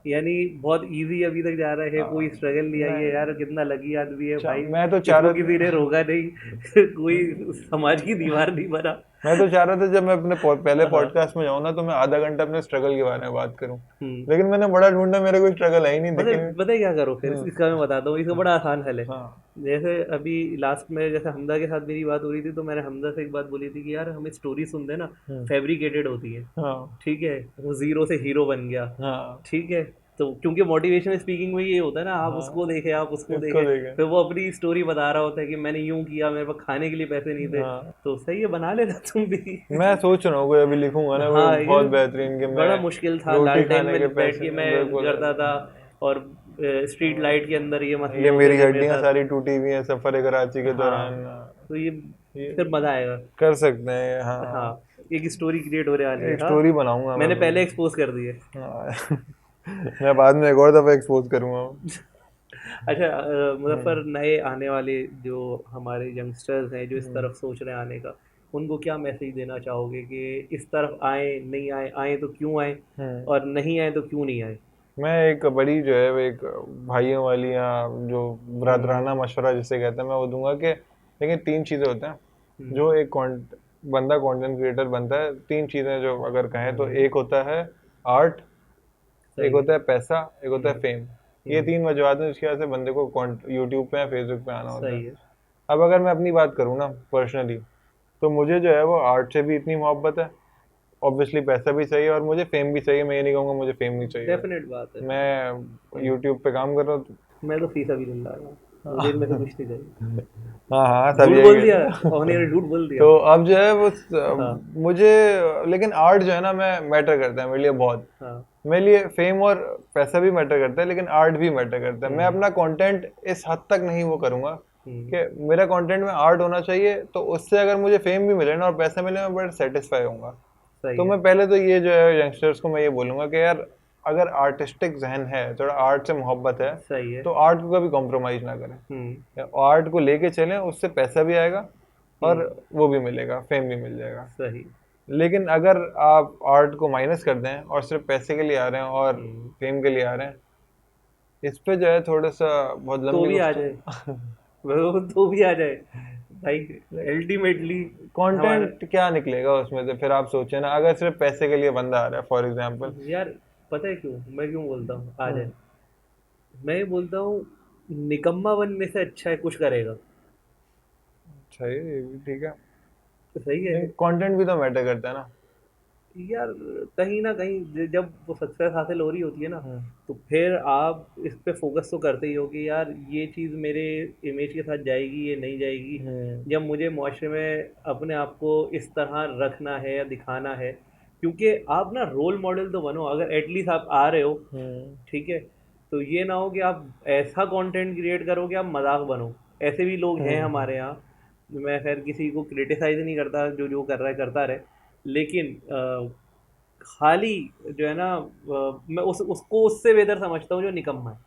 यानी बहुत इजी अभी तक जा रहा है कोई स्ट्रगल नहीं आई है नहीं, यार कितना लगी आदमी है भाई मैं तो चाह इसको रहा किसी ने था रोका नहीं कोई समाज की दीवार नहीं बना मैं तो चाह रहा था जब मैं अपने पहले हाँ पॉडकास्ट में जाऊँ ना तो मैं आधा घंटा अपने स्ट्रगल के बारे में बात करूँ। हम्म लेकिन मैंने बड़ा ढूंढा, मेरे कोई स्ट्रगल है ही नहीं पता दिखने है में। पता है क्या करो फिर हाँ इसका मैं बताता हूँ इसका हाँ बड़ा आसान हल है हाँ जैसे अभी लास्ट में जैसे हमदा के साथ मेरी बात हो रही थी तो मैंने हमदा से एक बात बोली थी कि यार हमें स्टोरी सुनते हैं ना हम्म, फैब्रिकेटेड होती है हाँ ठीक है वो जीरो से हीरो बन गया हाँ ठीक है तो क्योंकि मोटिवेशनल स्पीकिंग में ये होता है ना आप उसको हाँ, देखे आप उसको इसको देखे देखे। फिर वो अपनी स्टोरी बता रहा होता है कि मैंने यूं किया मेरे पास खाने के लिए पैसे नहीं थे हाँ, तो सही है बना लेना तुम मैं भी सोच रहा हूँ कोई अभी लिखूंगा ना कोई हाँ बहुत ये बेहतरीन कि मैं बड़ा मुश्किल था रोटी लालटेन खाने के में बैठ पैसे, के मैं बिल्कुल। करता था और स्ट्रीट लाइट के अंदर ये मसले ये होते मेरी थे मेरे हड्डियां साथ सारी टूटी हुई हैं सफर कराची के हाँ दौरान। तो ये ये फिर मजा आएगा कर सकते हैं, हाँ। हाँ एक स्टोरी क्रिएट होने वाली है एक हाँ स्टोरी बनाऊंगा मैं। मैंने पहले एक्सपोज कर दी है हाँ। मैं बाद में एक और दफा एक्सपोज करूंगा। अच्छा हम्म, मुजफ्फर नए आने वाले जो हमारे यंगस्टर्स हैं जो इस हम्म, तरफ सोच रहे हैं आने का उनको क्या मैसेज देना चाहोगे कि इस तरफ आए नहीं आए आए तो क्यों आए हम्म। और नहीं आए तो क्यों नहीं आए मैं एक बड़ी जो है वो एक भाइयों वाली या जो हम्म ब्रदराना मशवरा जिसे कहते हैं मैं वो दूंगा कि देखिए तीन चीज़ें होते हैं हम्म जो एक बंदा कंटेंट क्रिएटर बनता है। तीन चीज़ें जो अगर कहें तो एक होता है आर्ट, एक सही है होता है पैसा, एक होता है हम्म फेम। ये हम्म तीन वजूहत हैं जिसकी वजह से बंदे को यूट्यूब पे या फेसबुक पे आना होता है। सही है अब अगर मैं अपनी बात करूँ ना पर्सनली, तो मुझे जो है वो आर्ट से भी इतनी मोहब्बत है, ऑब्वियसली पैसा भी चाहिए और मुझे फेम भी चाहिए। मैं ये नहीं कहूँगा मुझे फेम नहीं चाहिए। डेफिनेट बात है मैं यूट्यूब पे काम कर रहा हूँ मैं तो फीसा भी नहीं ला रहा हूँ मुझे इनमें से कुछ नहीं चाहिए हाँ हाँ, सब झूठ यही बोल दिया कहते हैं। ऑन एयर झूठ बोल दिया तो अब जो है वो हाँ मुझे, लेकिन आर्ट जो है ना मैं मैटर करता है मेरे लिए बहुत। हाँ मेरे लिए फेम और पैसा भी मैटर करता है लेकिन आर्ट भी मैटर करता है। मैं हम्म अपना कंटेंट इस हद तक नहीं वो करूँगा हम्म कि मेरा कंटेंट में आर्ट होना चाहिए, तो उससे अगर मुझे फेम भी मिले ना और पैसा मिले मैं बड़ा सेटिस्फाई होऊंगा। सही तो है मैं पहले तो ये जो है यंगस्टर्स को मैं ये बोलूँगा कि यार अगर आर्टिस्टिक जहन है, थोड़ा आर्ट से मोहब्बत है, सही है तो आर्ट को कभी कॉम्प्रोमाइज़ ना करें। हम्म आर्ट को लेके चलें, उससे पैसा भी आएगा और हम्म वो भी मिलेगा, फेम भी मिल जाएगा। सही लेकिन अगर आप आर्ट को माइनस कर दें और सिर्फ पैसे के लिए आ रहे हैं और हम्म फेम के लिए आ रहे हैं, इस पे जो है थोड़ा सा बहुत तो लंबी भी आ जाए गुफ्तगू। वो तो भी आ जाए भाई अल्टीमेटली हमारा कंटेंट क्या निकलेगा उसमें से, फिर आप सोचें ना, अगर सिर्फ पैसे के लिए बंदा आ रहा है फॉर एग्जांपल। यार पता है क्यों मैं क्यों बोलता हूँ आ हम्म, जाए मैं ये बोलता हूँ निकम्मा बनने से अच्छा है कुछ करेगा अच्छा ये भी ठीक है। तो सही है नहीं, कंटेंट भी तो मैटर करता है ना। यार कहीं ना कहीं जब वो सक्सेस हासिल हो रही होती है ना हम्म, तो फिर आप इस पे फोकस तो करते ही हो कि यार ये चीज़ मेरे इमेज के साथ जाएगी ये नहीं जाएगी हम्म, जब मुझे मुआशरे में अपने आप को इस तरह रखना है या दिखाना है क्योंकि आप ना रोल मॉडल तो बनो अगर एटलीस्ट आप आ रहे हो हम्म, ठीक है तो ये ना हो कि आप ऐसा कंटेंट क्रिएट करो कि आप मजाक बनो ऐसे भी लोग हैं हम्म। हमारे यहाँ मैं खैर किसी को क्रिटिसाइज नहीं करता जो जो कर रहा है करता रहे लेकिन खाली जो है ना मैं उसको उससे बेहतर समझता हूँ जो निकम्मा है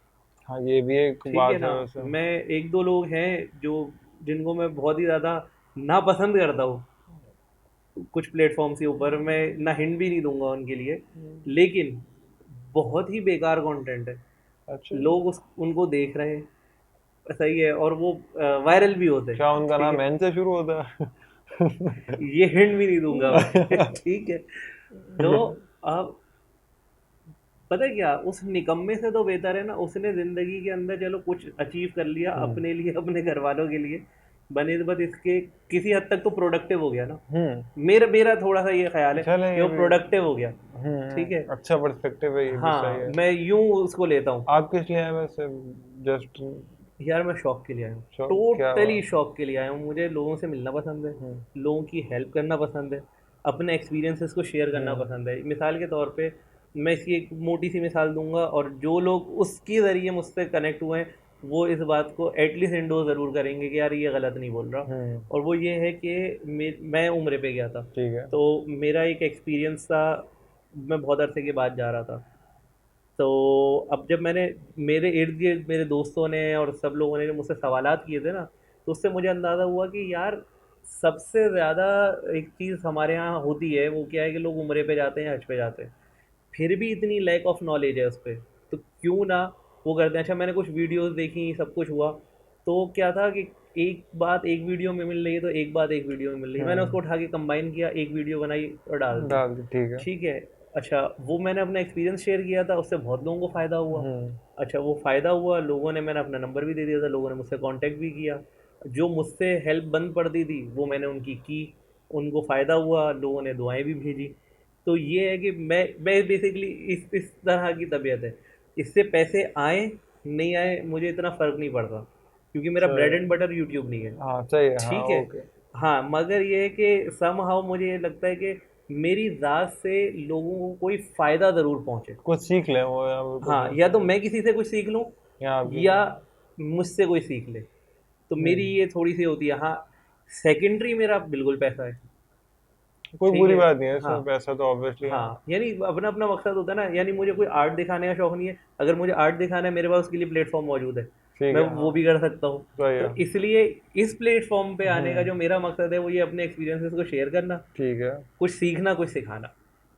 हाँ ये भी एक ठीक है बात ना है वैसे। मैं एक दो लोग हैं जो जिनको मैं बहुत ही ज़्यादा नापसंद करता हूँ कुछ प्लेटफॉर्म्स के ऊपर मैं ना हिंट भी नहीं दूंगा उनके लिए लेकिन बहुत ही बेकार कंटेंट है अच्छा, लोग उस उनको देख रहे हैं सही है और वो वायरल भी होते हैं क्या उनका ठीक नाम है एन से शुरू होता है? ये हिंट भी नहीं दूंगा मैं ठीक है तो अब पता है क्या, उस निकम्मे से तो बेहतर है ना, उसने जिंदगी के अंदर चलो कुछ अचीव कर लिया अपने लिए, अपने घर वालों के लिए, बनिस्बत इसके किसी हद तक तो प्रोडक्टिव हो गया ना। हम्म। मेरा मेरा थोड़ा सा ये ख्याल है चले कि ये वो भी। प्रोडक्टिव हो गया। ठीक है। अच्छा पर्सपेक्टिव है, ये भी सही हाँ, है। मैं यूं उसको लेता हूँ। आप किस लिए आए वैसे? जस्ट यार मैं शौक के लिए आया हूँ, शौक क्या हुआ? टोटली शौक के लिए आया हूँ। मुझे लोगों से मिलना पसंद है, हम्म। लोगों की हेल्प करना पसंद है, अपने एक्सपीरियंसेस को शेयर करना हम्म। पसंद है। मिसाल के तौर पे मैं इसकी एक मोटी सी मिसाल दूंगा, और जो लोग उसके ज़रिए मुझसे कनेक्ट हुए हैं वो इस बात को एटलीस्ट इंडोर ज़रूर करेंगे कि यार ये गलत नहीं बोल रहा। हम्म। और वो ये है कि मैं उम्र पे गया था, ठीक है। तो मेरा एक एक्सपीरियंस था। मैं बहुत अरसे के बाद जा रहा था, तो अब जब मैंने, मेरे इर्द गिर्द मेरे दोस्तों ने और सब लोगों ने जो मुझसे सवालात किए थे ना, तो उससे मुझे अंदाज़ा हुआ कि यार सबसे ज़्यादा एक चीज़ हमारे यहाँ होती है, वो क्या है कि लोग उम्रे पे जाते हैं, हज पे जाते हैं, फिर भी इतनी लैक ऑफ नॉलेज है उस पर, तो क्यों ना वो करते हैं। अच्छा, मैंने कुछ वीडियोस देखी, सब कुछ हुआ, तो क्या था कि एक बात एक वीडियो में मिल रही है, तो एक बात एक वीडियो में मिल रही है, मैंने उसको उठा के कंबाइन किया, एक वीडियो बनाई और डाल दी। डाल दी, ठीक है। ठीक है। अच्छा, वो मैंने अपना एक्सपीरियंस शेयर किया था, उससे बहुत लोगों को फ़ायदा हुआ। हम्म। अच्छा, वो फ़ायदा हुआ, लोगों ने, मैंने अपना नंबर भी दे दिया था, लोगों ने मुझसे कांटेक्ट भी किया। जो मुझसे हेल्प बंद पड़ती थी वो मैंने उनकी की, उनको फ़ायदा हुआ, लोगों ने दुआएं भी भेजी। तो ये है कि मैं बेसिकली इस तरह की तबीयत है। इससे पैसे आए नहीं आए मुझे इतना फ़र्क नहीं पड़ता, क्योंकि मेरा सही ब्रेड है। एंड बटर यूट्यूब नहीं है। हाँ सही है, हाँ ठीक है। ओके। हाँ, मगर ये है कि समहाउ मुझे ये लगता है कि मेरी ज़ात से लोगों को कोई फ़ायदा ज़रूर पहुँचे। कुछ सीख लें वो, या कुछ हाँ, हो या तो सके, मैं किसी से कुछ सीख लूँ, या आपकी या मुझसे कोई सीख ले, तो मेरी हम्म। ये थोड़ी सी होती है। हाँ, सेकेंडरी मेरा बिल्कुल पैसा है। कोई ठीक बुरी है। बात नहीं है हाँ। इसमें, पैसा तो ऑब्वियसली है। हाँ, यानी अपना अपना मकसद होता है ना, यानी मुझे कोई आर्ट दिखाने का शौक नहीं है, अगर मुझे आर्ट दिखाना है मेरे पास उसके लिए प्लेटफॉर्म मौजूद है, ठीक मैं है, वो हाँ भी कर सकता हूँ। सही तो है। इसलिए इस प्लेटफॉर्म पे आने का हम्म। जो मेरा मकसद है वो ये अपने एक्सपीरियंसेस को शेयर करना, ठीक है। कुछ सीखना, कुछ सिखाना,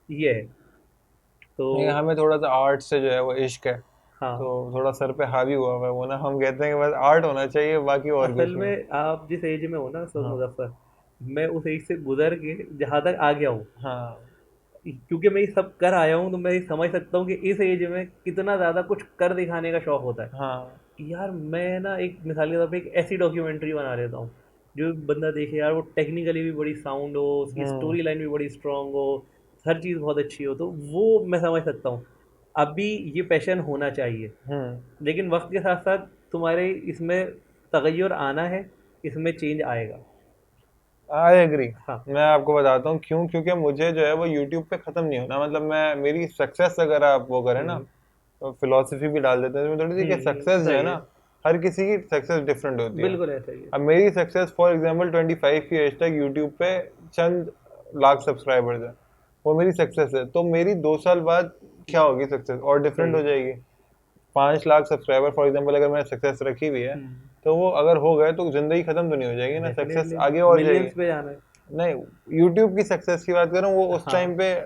ये है। तो नहीं, हमें थोड़ा सा आर्ट से जो है वो इश्क है, तो हाँ, थोड़ा सर पे हावी हुआ हुआ है वो ना, हम कहते हैं कि बस आर्ट होना चाहिए, बाकी और असल कुछ नहीं। में आप जिस एज में हो ना सर हाँ। मुजफ्फर, मैं उस एज से गुजर के जहाँ तक आ गया हूँ, हाँ। क्योंकि मैं ये सब कर आया हूँ, तो मैं ये समझ सकता हूँ कि इस एज में कितना ज़्यादा कुछ कर दिखाने का शौक होता है। हाँ। यार मैं ना एक मिसाल के तौर पे एक ऐसी डॉक्यूमेंट्री बना लेता हूँ जो बंदा देखे यार, वो टेक्निकली भी बड़ी साउंड हो, उसकी हम्म। स्टोरी लाइन भी बड़ी स्ट्रांग हो, हर चीज़ बहुत अच्छी हो, तो वो मैं समझ सकता हूँ। अभी ये पैशन होना चाहिए, हम्म। लेकिन वक्त के साथ साथ तुम्हारे इसमें तगय्युर आना है, इसमें चेंज आएगा। I agree. हाँ। मैं आपको बताता हूँ क्यों, क्योंकि मुझे जो है वो यूट्यूब पे ख़त्म नहीं होना, मतलब मैं, मेरी सक्सेस अगर आप वो करें ना, हम्म। तो फिलोसफी भी डाल देते हैं इसमें थोड़ी सी, कि सक्सेस जो है सही ना, है। हर किसी की सक्सेस डिफरेंट होती है। बिल्कुल ऐसा ही है। अब मेरी सक्सेस फॉर एग्जांपल 25 की एज तक यूट्यूब पे चंद लाख सब्सक्राइबर्स है, वो मेरी सक्सेस है। तो मेरी 2 साल बाद क्या होगी सक्सेस, और डिफरेंट सही हो है। जाएगी। 5 लाख सब्सक्राइबर फॉर एग्जांपल अगर मैंने सक्सेस रखी हुई है, हम्म। तो वो अगर हो गए तो जिंदगी खत्म तो नहीं हो जाएगी ना, सक्सेस डेफिनेटली। आगे और जाएगी। मिलियंस पे जाना है। नहीं, यूट्यूब की सक्सेस की बात करूँ, वो उस टाइम हाँ। पे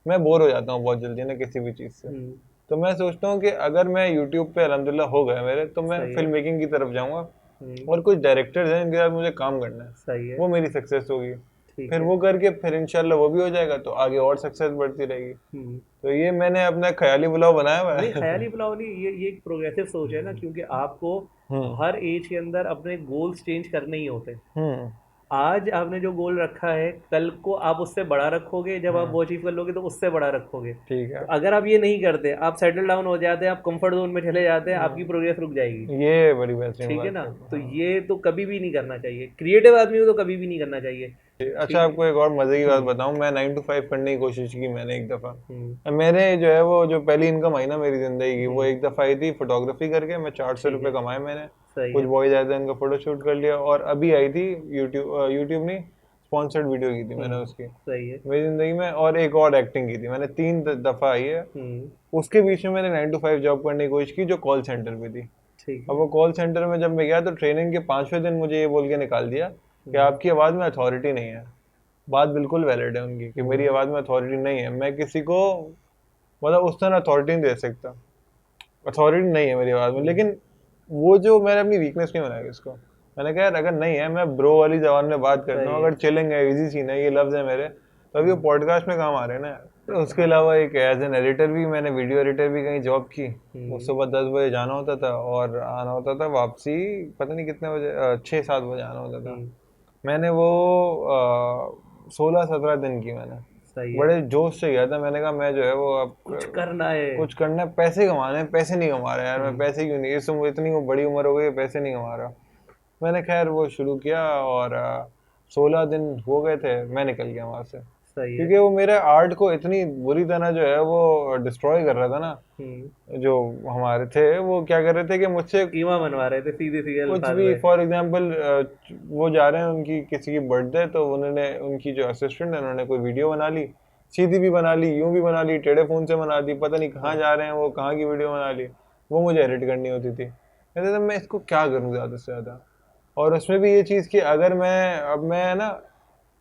मैं बोर हो जाता हूँ बहुत जल्दी ना किसी भी चीज़ से। हम्म। तो मैं सोचता हूँ कि अगर मैं यूट्यूब पे अल्हम्दुलिल्लाह हो गए मेरे, तो मैं सही है। फिल्म मेकिंग की तरफ जाऊँगा, हम्म। और कुछ डायरेक्टर्स हैं इनके साथ मुझे काम करना है, सही है। वो मेरी सक्सेस होगी। ठीक फिर है। वो करके फिर इंशाल्लाह वो भी हो जाएगा, तो आगे और सक्सेस बढ़ती रहेगी। हम्म। तो ये मैंने अपना ख्याली पुलाव बनाया हुआ नहीं, है। ख्याली पुलाव नहीं, ये एक प्रोग्रेसिव सोच है ना, क्योंकि आपको हम्म। हर एज के अंदर अपने गोल्स चेंज करने ही होते हैं। हम्म। आज आपने जो गोल रखा है, कल को आप उससे बड़ा रखोगे, जब आप हम्म। वो अचीव कर लोगे तो उससे बड़ा रखोगे। ठीक तो है। अगर आप ये नहीं करते, आप सेटल डाउन हो जाते हैं, आप कंफर्ट जोन में चले जाते हैं, आपकी प्रोग्रेस रुक जाएगी। ये बड़ी बेहतरीन ठीक है बात ना, है, तो हाँ। ये तो कभी भी नहीं करना चाहिए, क्रिएटिव आदमी को तो कभी भी नहीं करना चाहिए। अच्छा, ठीक है। आपको एक और मजे की बात हम्म। बताऊं, मैं 9 to 5 करने की कोशिश की मैंने एक दफा। हम्म। मेरे जो है वो जो पहली इनकम आई ना मेरी जिंदगी की, वो हम्म। एक दफा आई थी फोटोग्राफी करके, मैं 400 ठीक रुपये है। कमाए मैंने। सही कुछ है। बॉयज आए थे, इनका फोटो शूट कर लिया, और अभी आई थी यूट्यूब, यूट्यूब नहीं, स्पॉन्सर्ड वीडियो की थी मैंने उसकी, सही है। मेरी जिंदगी में। और एक और एक्टिंग की थी मैंने, 3 दफा आई है। हम्म। उसके बीच में मैंने 9 to 5 जॉब करने की कोशिश की, जो कॉल सेंटर पे थी। ठीक अब है। वो कॉल सेंटर में जब मैं गया, तो ट्रेनिंग के 5वें दिन मुझे ये बोल के निकाल दिया कि हम्म। आपकी आवाज़ में अथॉरिटी नहीं है। बात बिल्कुल वैलिड है उनकी, कि मेरी हम्म। आवाज़ में अथॉरिटी नहीं है, मैं किसी को मतलब उस तरह अथॉरिटी नहीं दे सकता, अथॉरिटी नहीं है मेरी आवाज़ में। हम्म। लेकिन वो जो मैंने अपनी वीकनेस नहीं बनाया इसको, मैंने कहा यार अगर नहीं है, मैं ब्रो वाली जबान में बात करता सही हूँ, है। अगर चिलिंग है, इजी सीन है, ये लफ्ज़ है मेरे, तो अभी वो हम्म। पॉडकास्ट में काम आ रहे हैं ना यार। तो उसके अलावा एक एज एन एडिटर भी, मैंने वीडियो एडिटर भी कहीं जॉब की। वो सुबह 10 बजे जाना होता था और आना होता था वापसी पता नहीं कितने बजे, 6-7 बजे आना होता था। मैंने वो 16-17 दिन की मैंने सही है, बड़े जोश से गया था। मैंने कहा मैं जो है वो अब कुछ करना है। कुछ करना है, पैसे कमाने हैं, पैसे नहीं कमा रहा यार मैं, पैसे क्यों नहीं, इस उम्र इतनी बड़ी उम्र हो गई पैसे नहीं कमा रहा। मैंने खैर वो शुरू किया और 16 दिन हो गए थे, मैं निकल गया वहां से, सही है। क्योंकि वो मेरे आर्ट को इतनी बुरी तरह जो है वो डिस्ट्रॉय कर रहा था ना। जो हमारे थे वो क्या कर रहे थे कि मुझसे कीमा बनवा रहे थे सीधे सीधे कुछ अल्फाज भी, में। फॉर एग्जांपल वो जा रहे हैं उनकी किसी की बर्थडे, तो उन्होंने उनकी जो असिस्टेंट है उन्होंने कोई वीडियो बना ली, सीधी भी बना ली, यूं भी बना ली, टेढ़े फोन से बना दी, पता नहीं कहाँ जा रहे हैं वो, कहाँ की वीडियो बना ली, वो मुझे एडिट करनी होती थी। कहते थे मैं इसको क्या करूँ ज़्यादा से ज़्यादा। और उसमें भी ये चीज़ कि अगर मैं अब मैं ना,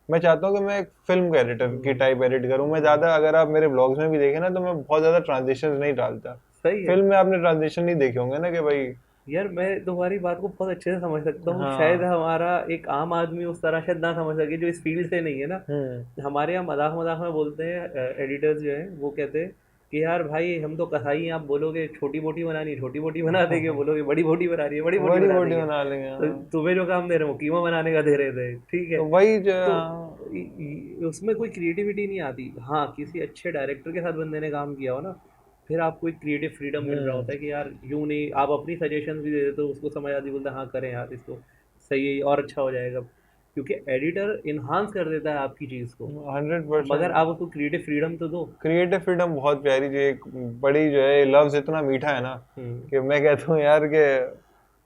मैं चाहता हूँ कि मैं एक फिल्म का एडिटर की टाइप एडिट करूँ। मैं ज़्यादा, अगर आप मेरे ब्लॉग्स में भी देखें ना, तो मैं बहुत ज़्यादा ट्रांजिशंस नहीं डालता। सही है। फिल्म में आपने ट्रांजिशन नहीं देखे होंगे ना कि भाई। यार मैं तुम्हारी बात को बहुत अच्छे से समझ सकता हूँ, शायद हाँ। हमारा एक आम आदमी उस तरह शायद ना समझ सके जो इस फील्ड से नहीं है ना। हमारे यहाँ मजाक मजाक में बोलते हैं, एडिटर्स जो हैं वो कहते हैं कि यार भाई हम तो कसाई हैं, आप बोलोगे छोटी बोटी बनानी छोटी बोटी बना देंगे, बोलोगे बड़ी बोटी बना रही है बड़ी बोटी बड़ी बना बॉडी देंगे। बना लेंगे, तो हाँ। तुम्हें जो काम दे रहे हो वो कीमा बनाने का दे रहे थे, ठीक है। तो वही जो, तो हाँ। उसमें कोई क्रिएटिविटी नहीं आती। हाँ, किसी अच्छे डायरेक्टर के साथ बंदे ने काम किया हो ना, फिर आपको एक क्रिएटिव फ्रीडम मिल रहा होता है कि यार यूँ नहीं, आप अपनी सजेशन भी दे देते हो, उसको समझ आती, बोलता है हाँ करें यार इसको, सही है और अच्छा हो जाएगा। क्योंकि एडिटर इन्हांस कर देता है आपकी चीज़ को, मगर 100%। आप उसको क्रिएटिव फ्रीडम तो दो। क्रिएटिव फ्रीडम बहुत प्यारी जो एक बड़ी जो है, लफ्ज इतना मीठा है ना हम्म। कि मैं कहता हूँ यार कि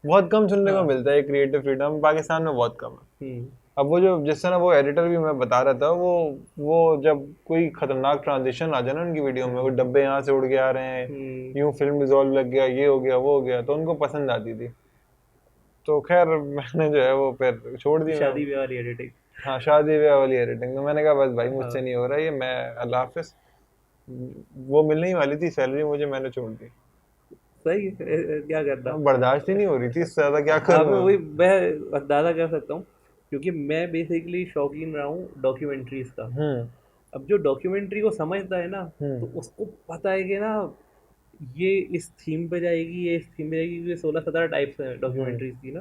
बहुत कम सुनने को हाँ। मिलता है। क्रिएटिव फ्रीडम पाकिस्तान में बहुत कम है। हम्म। अब वो जो जिस तरह वो एडिटर भी मैं बता रहा था, वो जब कोई खतरनाक ट्रांजिशन आ जाए ना उनकी वीडियो में, वो डब्बे यहाँ से उड़ के आ रहे हैं, हम्म। यूं फिल्म रिजॉल्व लग गया, ये हो गया वो हो गया, तो उनको पसंद आती थी। तो खैर मैंने जो है वो फिर छोड़ दी मैं। शादी ब्याह वाली एडिटिंग। हाँ, शादी ब्याह वाली एडिटिंग, तो मैंने कहा बस भाई मुझसे हाँ। नहीं हो रहा ये, मैं अल्लाह हाफिज। वो मिलने ही वाली थी सैलरी मुझे, मैंने छोड़ दी। सही है, क्या करना। अब बर्दाश्त ही नहीं हो रही थी, इससे ज्यादा क्या हाँ, करूँ मैं मैं। वही मैं अंदाज़ा कर सकता हूँ, क्योंकि मैं बेसिकली शौकीन रहा हूँ डॉक्यूमेंट्रीज का। हम्म। अब जो डॉक्यूमेंट्री को समझता है ना, तो हम्म। उसको पता है कि ना ये इस थीम पे जाएगी, ये इस थीम पे जाएगी, ये 16-17 टाइप्स हैं हम्म। डॉक्यूमेंट्रीज की ना।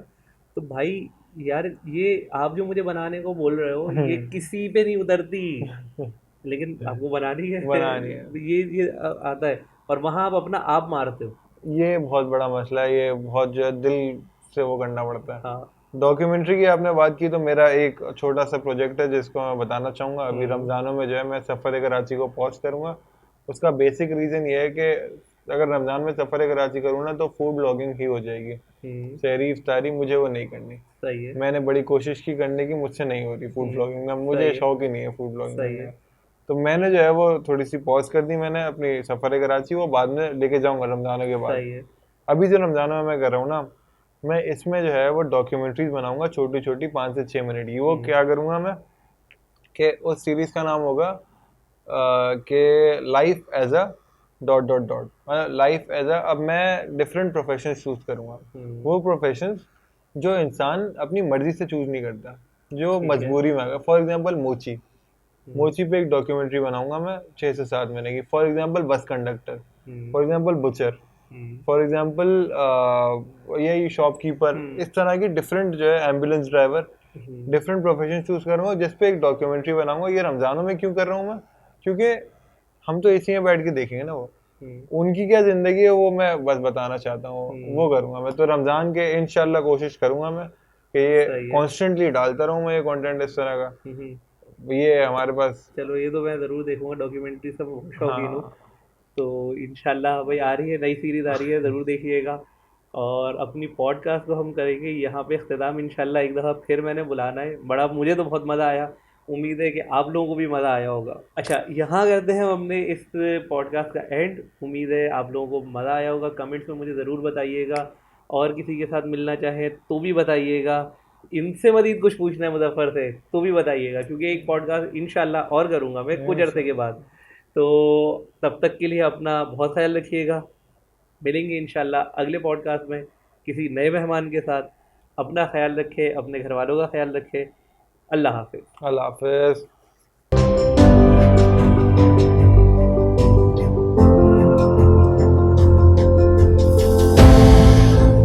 तो भाई यार, ये आप जो मुझे बनाने को बोल रहे हो ये हम्म। किसी पे नहीं उतरती, लेकिन आपको बनानी है। बनानी है। ये आता है, और वहाँ आप अपना आप मारते हो। ये बहुत बड़ा मसला है, ये बहुत जो है दिल से वो करना पड़ता है। हाँ। डॉक्यूमेंट्री की आपने बात की, तो मेरा एक छोटा सा प्रोजेक्ट है जिसको मैं बताना चाहूँगा। अभी हम्म। रमज़ानों में जो है मैं सफ़र कराची को पहुँच करूँगा। उसका बेसिक रीज़न ये है कि अगर रमज़ान में सफ़र कराची करूँ ना, तो फूड ब्लॉगिंग ही हो जाएगी। हम्म। सहरी इफ्तारी मुझे वो नहीं करनी। सही है। मैंने बड़ी कोशिश की करने की, मुझसे नहीं हो रही फूड ब्लॉगिंग में, मुझे सही है। शौक ही नहीं है फूड ब्लॉगिंग सही करने है। का। तो मैंने जो है वो थोड़ी सी पॉज कर दी मैंने अपनी सफ़र कराची, वो बाद में लेके जाऊँगा रमज़ानों के बाद। सही है। अभी जो रमज़ानों में मैं कर रहा हूँ ना, मैं इसमें जो है वो डॉक्यूमेंट्रीज बनाऊंगा छोटी छोटी, 5 से 6 मिनट की। वो हम्म। क्या करूँगा मैं कि उस सीरीज का नाम होगा कि life as a dot dot dot, मतलब लाइफ एज अ, अब मैं डिफरेंट प्रोफेशन चूज करूँगा। हम्म। वो प्रोफेशन जो इंसान अपनी मर्जी से चूज नहीं करता, जो ठीक है। मजबूरी में आ गया। फॉर एग्जाम्पल मोची, हम्म। मोची पे एक डॉक्यूमेंट्री बनाऊंगा मैं 6 से 7 महीने की। For example bus conductor, hmm. For example butcher, hmm. For example यही शॉपकीपर, हम्म। इस तरह की डिफरेंट जो है, एम्बुलेंस ड्राइवर, हम्म। डिफरेंट प्रोफेशन चूज करूंगा जिस पे एक डॉक्यूमेंट्री बनाऊंगा। ये रमजानों में क्यों कर रहा हूँ मैं, क्योंकि हम तो एसी में बैठ के देखेंगे ना, वो हम्म। उनकी क्या जिंदगी है वो मैं बस बताना चाहता हूँ, वो हम्म। करूंगा मैं। तो रमजान के इंशाल्लाह कोशिश करूंगा मैं कि ये सही है। कॉन्स्टेंटली डालता रहूँ मैं ये कंटेंट इस तरह का। हम्म। ये हमारे पास। चलो, ये तो मैं ज़रूर देखूंगा, डॉक्यूमेंट्री सब शौकीन हूँ। हाँ। तो इंशाल्लाह भाई आ रही है, नई सीरीज़ आ रही है, ज़रूर देखिएगा। और अपनी पॉडकास्ट को हम करेंगे यहाँ पे इख्तिताम इंशाल्लाह। एक दफ़ा फिर मैंने बुलाना है, बड़ा मुझे तो बहुत मज़ा आया, उम्मीद है कि आप लोगों को भी मज़ा आया होगा। अच्छा, यहाँ करते हैं हम अपने इस पॉडकास्ट का एंड। उम्मीद है आप लोगों को मज़ा आया होगा। कमेंट्स में मुझे ज़रूर बताइएगा, और किसी के साथ मिलना चाहें तो भी बताइएगा। इनसे मज़ीद कुछ पूछना है मुज़फ़्फ़र से तो भी बताइएगा, क्योंकि एक पॉडकास्ट इंशाल्लाह और करूँगा मैं कुछ अरसे के इंशाल्लाह। बाद। तो तब तक के लिए अपना बहुत ख्याल रखिएगा। मिलेंगे इंशाल्लाह अगले पॉडकास्ट में किसी नए मेहमान के साथ। अपना ख्याल रखें, अपने घर वालों का ख्याल रखें। अल्लाह हाफिज़। अल्लाह हाफिज।